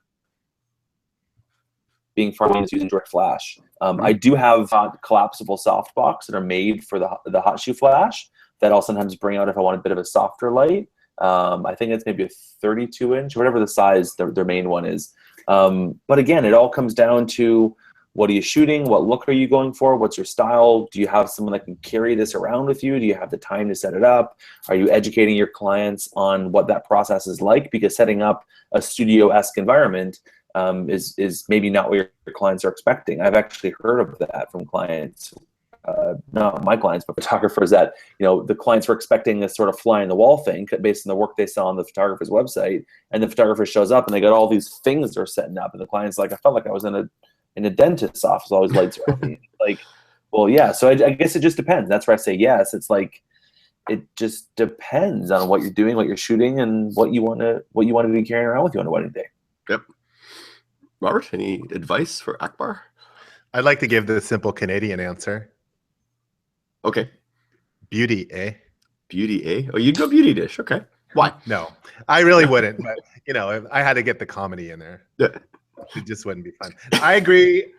being farming using direct flash. I do have collapsible softbox that are made for the hot shoe flash that I'll sometimes bring out if I want a bit of a softer light. I think it's maybe a 32-inch, whatever the size their main one is. But again, it all comes down to What are you shooting? What look are you going for? What's your style? Do you have someone that can carry this around with you? Do you have the time to set it up? Are you educating your clients on what that process is like? Because setting up a studio-esque environment is maybe not what your clients are expecting. I've actually heard of that from clients, not my clients, but photographers, that the clients were expecting this sort of fly in the wall thing based on the work they saw on the photographer's website, and the photographer shows up and they got all these things they're setting up, and the client's like, I felt like I was in a dentist's office, all these lights around me. Like, well, yeah. So I guess it just depends. That's where I say yes. It's like, it just depends on what you're doing, what you're shooting, and what you want to be carrying around with you on a wedding day. Yep. Robert, any advice for Akbar? I'd like to give the simple Canadian answer. Okay. Beauty, eh? Beauty, eh? Oh, you'd go beauty dish. Okay. Why? No, I really wouldn't. But if I had to get the comedy in there, Yeah. it just wouldn't be fun. I agree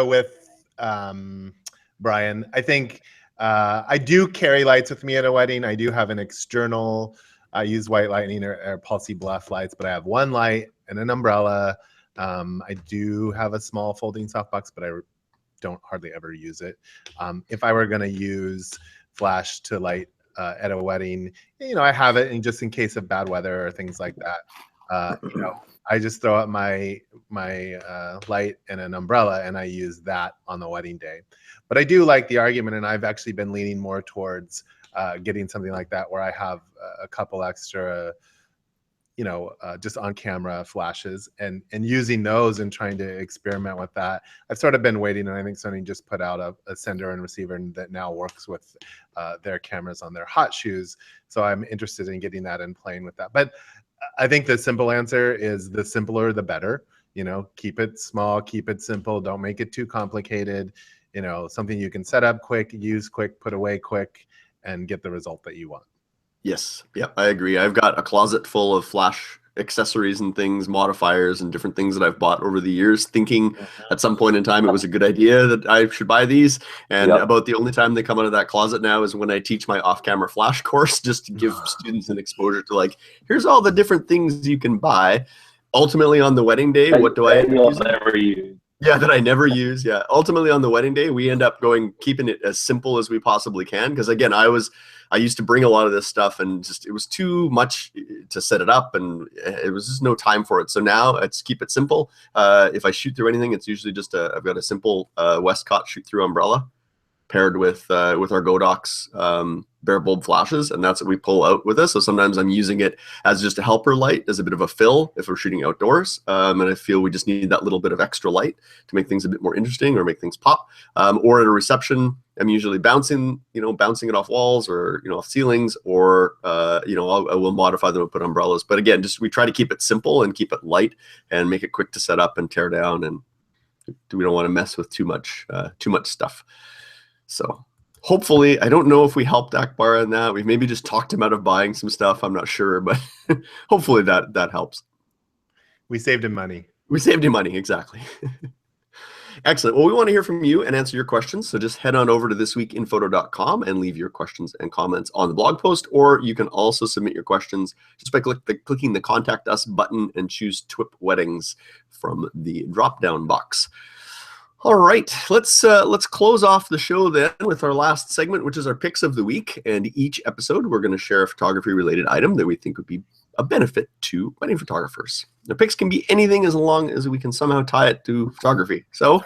with Brian. I think I do carry lights with me at a wedding. I do have an external. I use white lightning or pulsy bluff lights, but I have one light and an umbrella. I do have a small folding softbox, but I don't hardly ever use it. If I were going to use flash to light at a wedding, I have it just in case of bad weather or things like that. I just throw up my light and an umbrella, and I use that on the wedding day. But I do like the argument, and I've actually been leaning more towards getting something like that where I have a couple extra just on camera flashes and using those and trying to experiment with that. I've sort of been waiting, and I think Sony just put out a sender and receiver that now works with their cameras on their hot shoes. So I'm interested in getting that and playing with that. But I think the simple answer is the simpler, the better. Keep it small, keep it simple. Don't make it too complicated. Something you can set up quick, use quick, put away quick, and get the result that you want. Yes. Yeah, I agree. I've got a closet full of flash accessories and things, modifiers and different things that I've bought over the years, thinking at some point in time it was a good idea that I should buy these. And about the only time they come out of that closet now is when I teach my off-camera flash course, just to give students an exposure to, like, here's all the different things you can buy. Ultimately on the wedding day, what do I never use? Yeah, that I never use. Yeah. Ultimately on the wedding day, we end up keeping it as simple as we possibly can. Because again, I used to bring a lot of this stuff, and just it was too much to set it up, and it was just no time for it. So now it's keep it simple. If I shoot through anything, it's usually just I've got a simple Westcott shoot through umbrella paired with our Godox bare bulb flashes, and that's what we pull out with us. So sometimes I'm using it as just a helper light, as a bit of a fill if we're shooting outdoors, and I feel we just need that little bit of extra light to make things a bit more interesting or make things pop. Or at a reception, I'm usually bouncing it off walls or off ceilings, or I will modify them and put umbrellas. But again, we try to keep it simple and keep it light and make it quick to set up and tear down, and we don't want to mess with too much stuff. So hopefully, I don't know if we helped Akbar on that. We maybe just talked him out of buying some stuff. I'm not sure, but hopefully that helps. We saved him money. We saved him money, exactly. Excellent. Well, we want to hear from you and answer your questions. So just head on over to thisweekinphoto.com and leave your questions and comments on the blog post, or you can also submit your questions just by clicking the Contact Us button and choose TWiP Weddings from the drop-down box. All right, let's close off the show then with our last segment, which is our picks of the week. And each episode, we're going to share a photography-related item that we think would be a benefit to wedding photographers. The picks can be anything as long as we can somehow tie it to photography. So,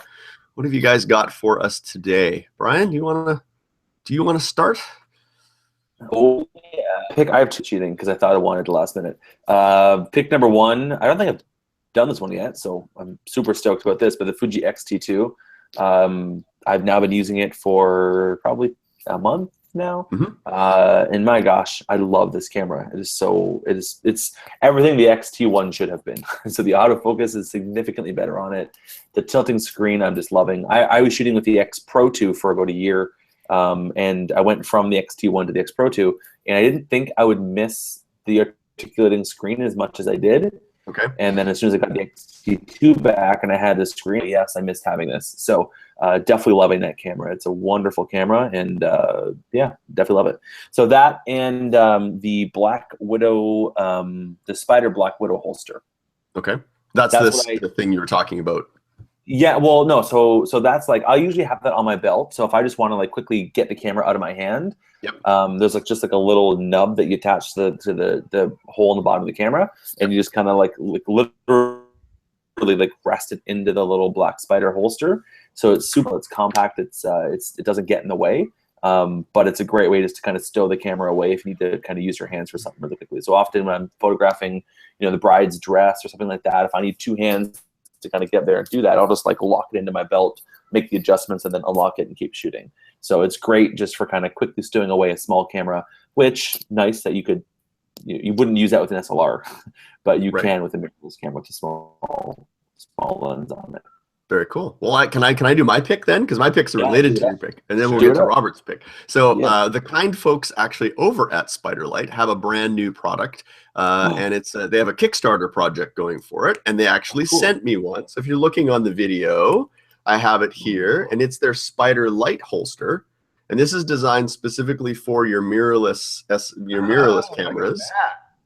what have you guys got for us today? Brian, do you want to start? Oh yeah, I have two cheating because I thought I wanted the last minute. Pick number one. I don't think I've done this one yet, so I'm super stoked about this, but the Fuji X-T2. I've now been using it for probably a month now. And my gosh, I love this camera. It's everything the XT1 should have been. So the autofocus is significantly better on it. The tilting screen I'm just loving. I was shooting with the X Pro 2 for about a year, and I went from the XT1 to the X Pro 2, and I didn't think I would miss the articulating screen as much as I did. Okay. And then as soon as I got the X-T2 back and I had the screen, yes, I missed having this. So definitely loving that camera. It's a wonderful camera, and yeah, definitely love it. So that and the Black Widow, the Spider Black Widow holster. Okay. That's the thing you were talking about. Yeah, well, no, so that's like, I usually have that on my belt. So if I just want to like quickly get the camera out of my hand, Yep. There's like just like a little nub that you attach to the hole in the bottom of the camera, and you just kind of like literally like rest it into the little black Spider holster. So it's compact. It doesn't get in the way. But it's a great way just to kind of stow the camera away if you need to kind of use your hands for something really quickly. So often when I'm photographing, the bride's dress or something like that, if I need two hands to kind of get there and do that, I'll just like lock it into my belt, make the adjustments, and then unlock it and keep shooting. So it's great just for kind of quickly stowing away a small camera, which nice that you wouldn't use that with an SLR, but you can with a mirrorless camera with a small lens on it. Very cool. Well, can I do my pick then? Because my picks are related to your pick, and then we'll get to Robert's pick. So the kind folks actually over at Spiderlight have a brand new product, and it's they have a Kickstarter project going for it, and they actually sent me one. So if you're looking on the video, I have it here, and it's their Spiderlight holster, and this is designed specifically for your mirrorless cameras.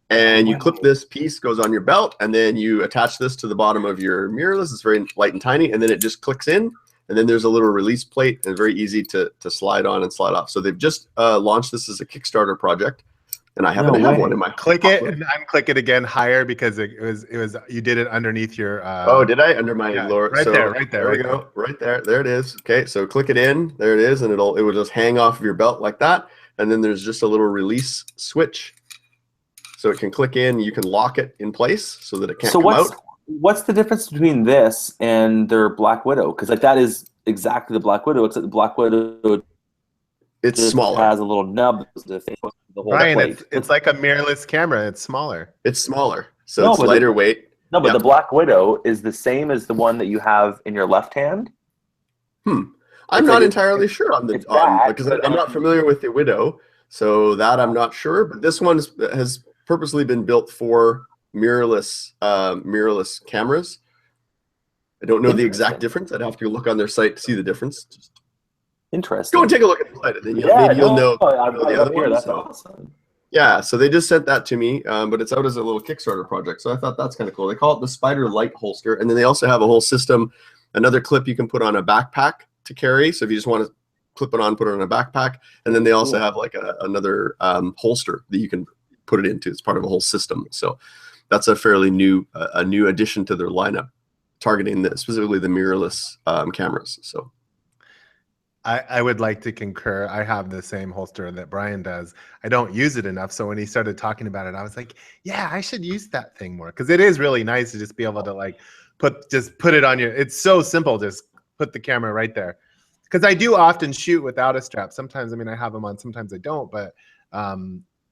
And you clip this piece, goes on your belt, and then you attach this to the bottom of your mirrorless. It's very light and tiny, and then it just clicks in, and then there's a little release plate, and very easy to slide on and slide off. So they've just launched this as a Kickstarter project, and I happen to have one in my click it and unclick it again higher because it was you did it underneath your oh, did I? Under my lower right there. There we go. Right there. There it is. Okay, so click it in. There it is, and it will just hang off of your belt like that. And then there's just a little release switch. So it can click in, you can lock it in place so that it can't come out. What's the difference between this and their Black Widow? Because like that is exactly the Black Widow, except the Black Widow it's smaller. Has a little nub. Brian, it's like a mirrorless camera. It's smaller. It's smaller, so it's lighter weight. No, but the Black Widow is the same as the one that you have in your left hand. I'm not entirely sure on because I'm not familiar with the Widow, so that I'm not sure. But this one has purposely been built for mirrorless cameras. I don't know the exact difference. I'd have to look on their site to see the difference. Interesting. Go and take a look at the site, and then maybe you'll know the other one. That's awesome. Yeah, so they just sent that to me, but it's out as a little Kickstarter project. So I thought that's kind of cool. They call it the Spiderlight holster, and then they also have a whole system, another clip you can put on a backpack to carry. So if you just want to clip it on, put it on a backpack, and then they also have like another holster that you can put it into. It's part of a whole system. So that's a fairly new addition to their lineup, targeting specifically the mirrorless cameras. So I would like to concur. I have the same holster that Brian does. I don't use it enough. So when he started talking about it, I was like, yeah, I should use that thing more, because it is really nice to just be able to like put it on your. It's so simple. Just put the camera right there. Because I do often shoot without a strap. Sometimes, I mean, I have them on. Sometimes I don't. But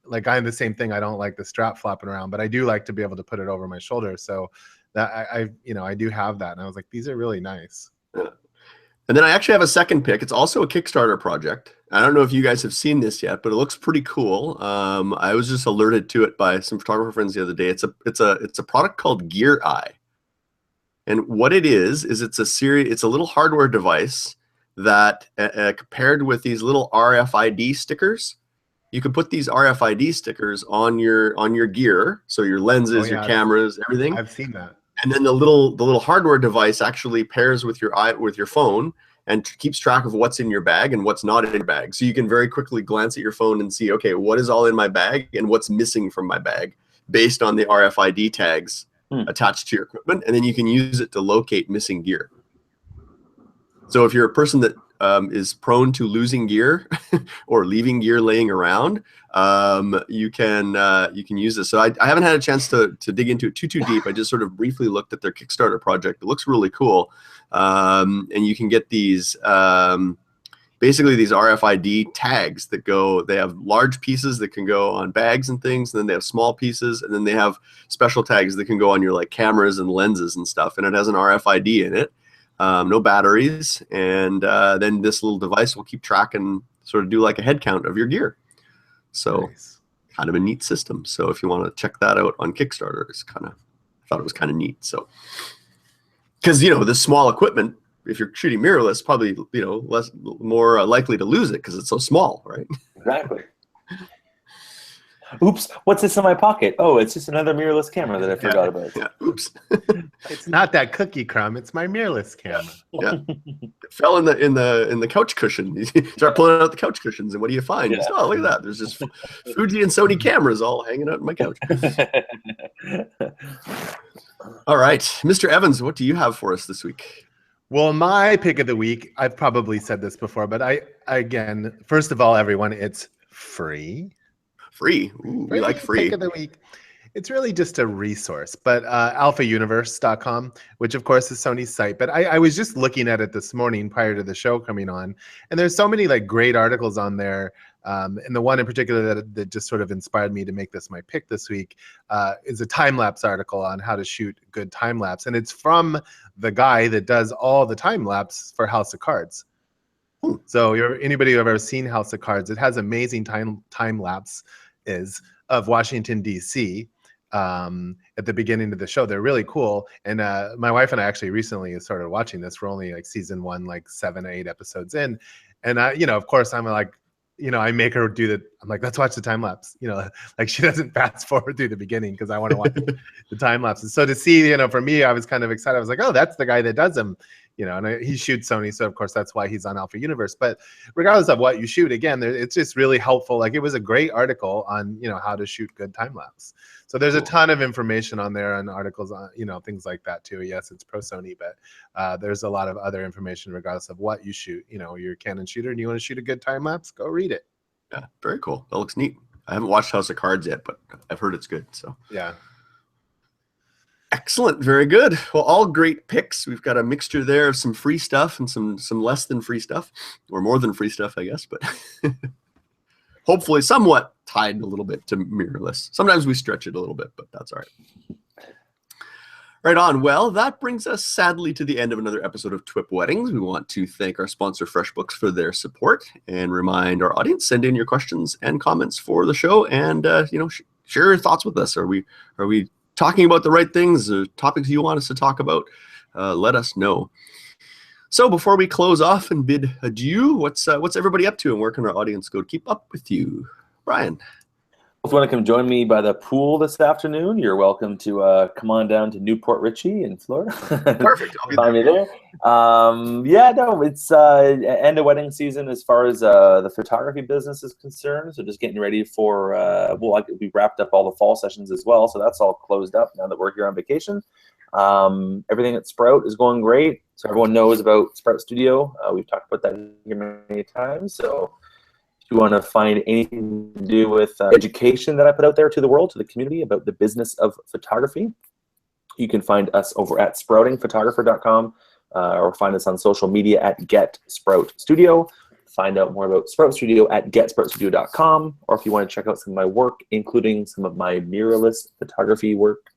like I'm the same thing. I don't like the strap flopping around, but I do like to be able to put it over my shoulder. So that I do have that, and I was like, these are really nice. Yeah. And then I actually have a second pick. It's also a Kickstarter project. I don't know if you guys have seen this yet, but it looks pretty cool. I was just alerted to it by some photographer friends the other day. It's a product called GearI, and what it is it's a little hardware device that paired with these little RFID stickers. You could put these RFID stickers on your gear, so your lenses, your cameras, everything. I've seen that. And then the little hardware device actually pairs with your phone and keeps track of what's in your bag and what's not in your bag. So you can very quickly glance at your phone and see, okay, what is all in my bag and what's missing from my bag based on the RFID tags attached to your equipment, and then you can use it to locate missing gear. So if you're a person that is prone to losing gear or leaving gear laying around, you can use this. So I haven't had a chance to dig into it too deep. I just sort of briefly looked at their Kickstarter project. It looks really cool, and you can get these basically these RFID tags that go. They have large pieces that can go on bags and things, and then they have small pieces, and then they have special tags that can go on your like cameras and lenses and stuff. And it has an RFID in it. No batteries, and then this little device will keep track and sort of do like a head count of your gear. So kind of a neat system. So if you want to check that out on Kickstarter, I thought it was kind of neat. So because this small equipment, if you're shooting mirrorless, probably more likely to lose it because it's so small, right? Exactly. Oops, what's this in my pocket? Oh, it's just another mirrorless camera that I forgot about. Yeah. Oops. It's not that cookie crumb. It's my mirrorless camera. Yeah. It fell in the couch cushion. You start pulling out the couch cushions, and what do you find? Yeah. Oh, look at that. There's just Fuji and Sony cameras all hanging out on my couch. All right, Mr. Evans, what do you have for us this week? Well, my pick of the week, I've probably said this before, but again, first of all, everyone, it's free. Free. Ooh, we like free. Pick of the week. It's really just a resource, but alphauniverse.com, which of course is Sony's site. But I was just looking at it this morning prior to the show coming on, and there's so many like great articles on there. And the one in particular that just sort of inspired me to make this my pick this week is a time-lapse article on how to shoot good time-lapse. And it's from the guy that does all the time-lapse for House of Cards. Ooh. So anybody who've ever seen House of Cards, it has amazing time-lapse of Washington, D.C. At the beginning of the show. They're really cool. And my wife and I actually recently started watching this. We're only like season 1, like 7 or 8 episodes in. And of course I'm like, I make her do that. I'm like, let's watch the time lapse. Like she doesn't fast forward through the beginning because I want to watch the time lapses. So to see, for me, I was kind of excited. I was like, oh, that's the guy that does them. And he shoots Sony, so of course that's why he's on Alpha Universe. But regardless of what you shoot, again, it's just really helpful. Like it was a great article on how to shoot good time lapse. So there's a ton of information on there and articles on things like that too. Yes, it's pro Sony, but there's a lot of other information regardless of what you shoot. You're a Canon shooter and you want to shoot a good time lapse, go read it. Yeah, very cool. That looks neat. I haven't watched House of Cards yet, but I've heard it's good. So yeah. Excellent. Very good. Well, all great picks. We've got a mixture there of some free stuff and some less than free stuff, or more than free stuff, I guess, but hopefully somewhat tied a little bit to mirrorless. Sometimes we stretch it a little bit, but that's all right. Right on. Well, that brings us sadly to the end of another episode of TWiP Weddings. We want to thank our sponsor FreshBooks for their support and remind our audience, send in your questions and comments for the show and share your thoughts with us. Are we talking about the right things or topics you want us to talk about? Let us know. So before we close off and bid adieu, what's everybody up to and where can our audience go to keep up with you? Brian. If you want to come join me by the pool this afternoon, you're welcome to come on down to Newport Richie in Florida. Perfect. I'll be Find me there. It's end of wedding season as far as the photography business is concerned. So just getting ready for, we wrapped up all the fall sessions as well. So that's all closed up now that we're here on vacation. Everything at Sprout is going great. So everyone knows about Sprout Studio. We've talked about that here many times. So you want to find anything to do with education that I put out there to the world, to the community about the business of photography, you can find us over at sproutingphotographer.com or find us on social media at GetSproutStudio. Find out more about Sprout Studio at getsproutstudio.com, or if you want to check out some of my work, including some of my mirrorless photography work,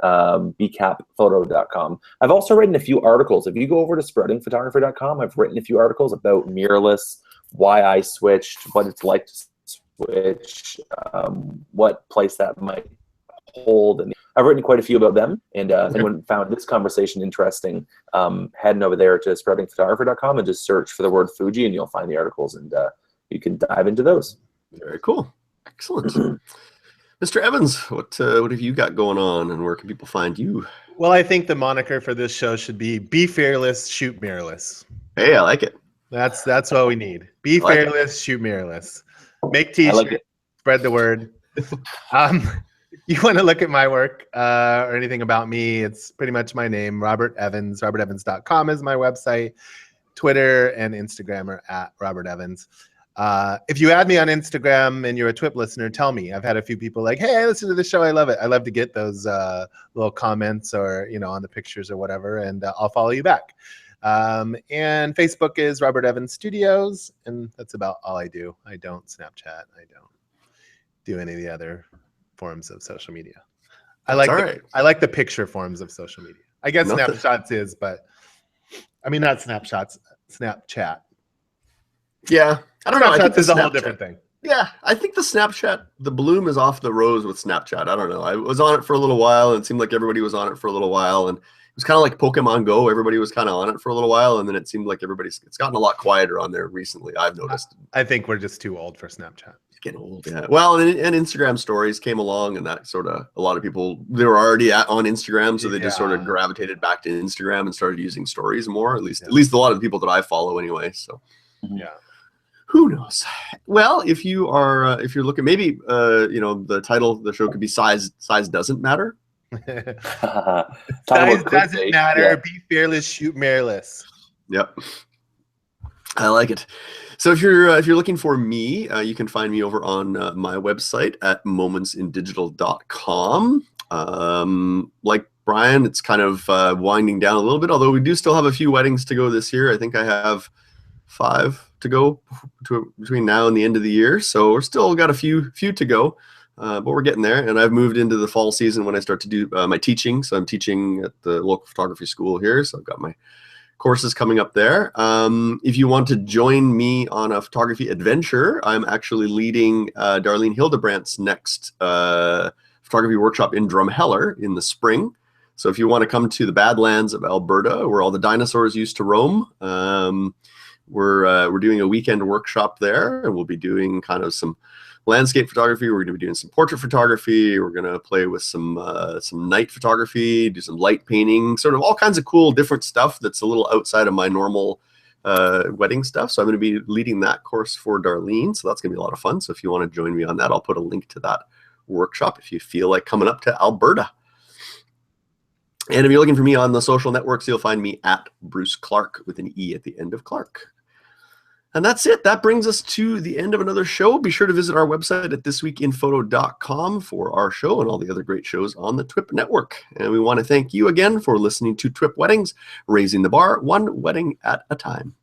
bcapphoto.com. I've also written a few articles. If you go over to sproutingphotographer.com, I've written a few articles about mirrorless, why I switched, what it's like to switch, what place that might hold. And I've written quite a few about them. And if anyone found this conversation interesting, heading over there to sproutingphotographer.com and just search for the word Fuji and you'll find the articles and you can dive into those. Very cool. Excellent. Mr. Evans, what have you got going on and where can people find you? Well, I think the moniker for this show should be fearless, shoot mirrorless. Hey, I like it. That's what we need. Be fearless, shoot mirrorless. Make t-shirts, spread the word. You want to look at my work or anything about me, it's pretty much my name, Robert Evans. RobertEvans.com is my website. Twitter and Instagram are at Robert Evans. If you add me on Instagram and you're a TWiP listener, tell me. I've had a few people like, hey, I listen to the show. I love it. I love to get those little comments or, on the pictures or whatever, and I'll follow you back. And Facebook is Robert Evans Studios, and that's about all I do. I don't Snapchat. I don't do any of the other forms of social media. I like the picture forms of social media. I guess Snapshots is, but I mean not Snapshots, Snapchat. Yeah, I don't know. I think it's a whole different thing. Yeah, I think the Snapchat, the bloom is off the rose with Snapchat. I don't know. I was on it for a little while, and it seemed like everybody was on it for a little while, and was kind of like Pokemon Go. Everybody was kind of on it for a little while, and then it seemed like it's gotten a lot quieter on there recently. I've noticed. I think we're just too old for Snapchat. It's getting old. Yeah. Well, and Instagram stories came along, and that sort of a lot of people, they were already on Instagram, so they just sort of gravitated back to Instagram and started using stories more. At least a lot of the people that I follow anyway. So yeah. Who knows? Well, if you are, if you're looking, maybe the title of the show could be "Size Doesn't Matter." Size doesn't matter. Yeah. Be fearless. Shoot mirrorless. Yep, I like it. So if you're looking for me, you can find me over on my website at momentsindigital.com. Like Brian, it's kind of winding down a little bit, although we do still have a few weddings to go this year. I think I have 5 to go between now and the end of the year, so we're still got a few to go, but we're getting there. And I've moved into the fall season when I start to do my teaching. So I'm teaching at the local photography school here, so I've got my courses coming up there. If you want to join me on a photography adventure, I'm actually leading Darlene Hildebrandt's next photography workshop in Drumheller in the spring. So if you want to come to the Badlands of Alberta, where all the dinosaurs used to roam, we're doing a weekend workshop there, and we'll be doing kind of some landscape photography. We're going to be doing some portrait photography. We're going to play with some night photography, do some light painting, sort of all kinds of cool different stuff that's a little outside of my normal wedding stuff. So I'm going to be leading that course for Darlene. So that's going to be a lot of fun. So if you want to join me on that, I'll put a link to that workshop if you feel like coming up to Alberta. And if you're looking for me on the social networks, you'll find me at Bruce Clark with an E at the end of Clark. And that's it. That brings us to the end of another show. Be sure to visit our website at thisweekinphoto.com for our show and all the other great shows on the TWiP network. And we want to thank you again for listening to TWiP Weddings, raising the bar one wedding at a time.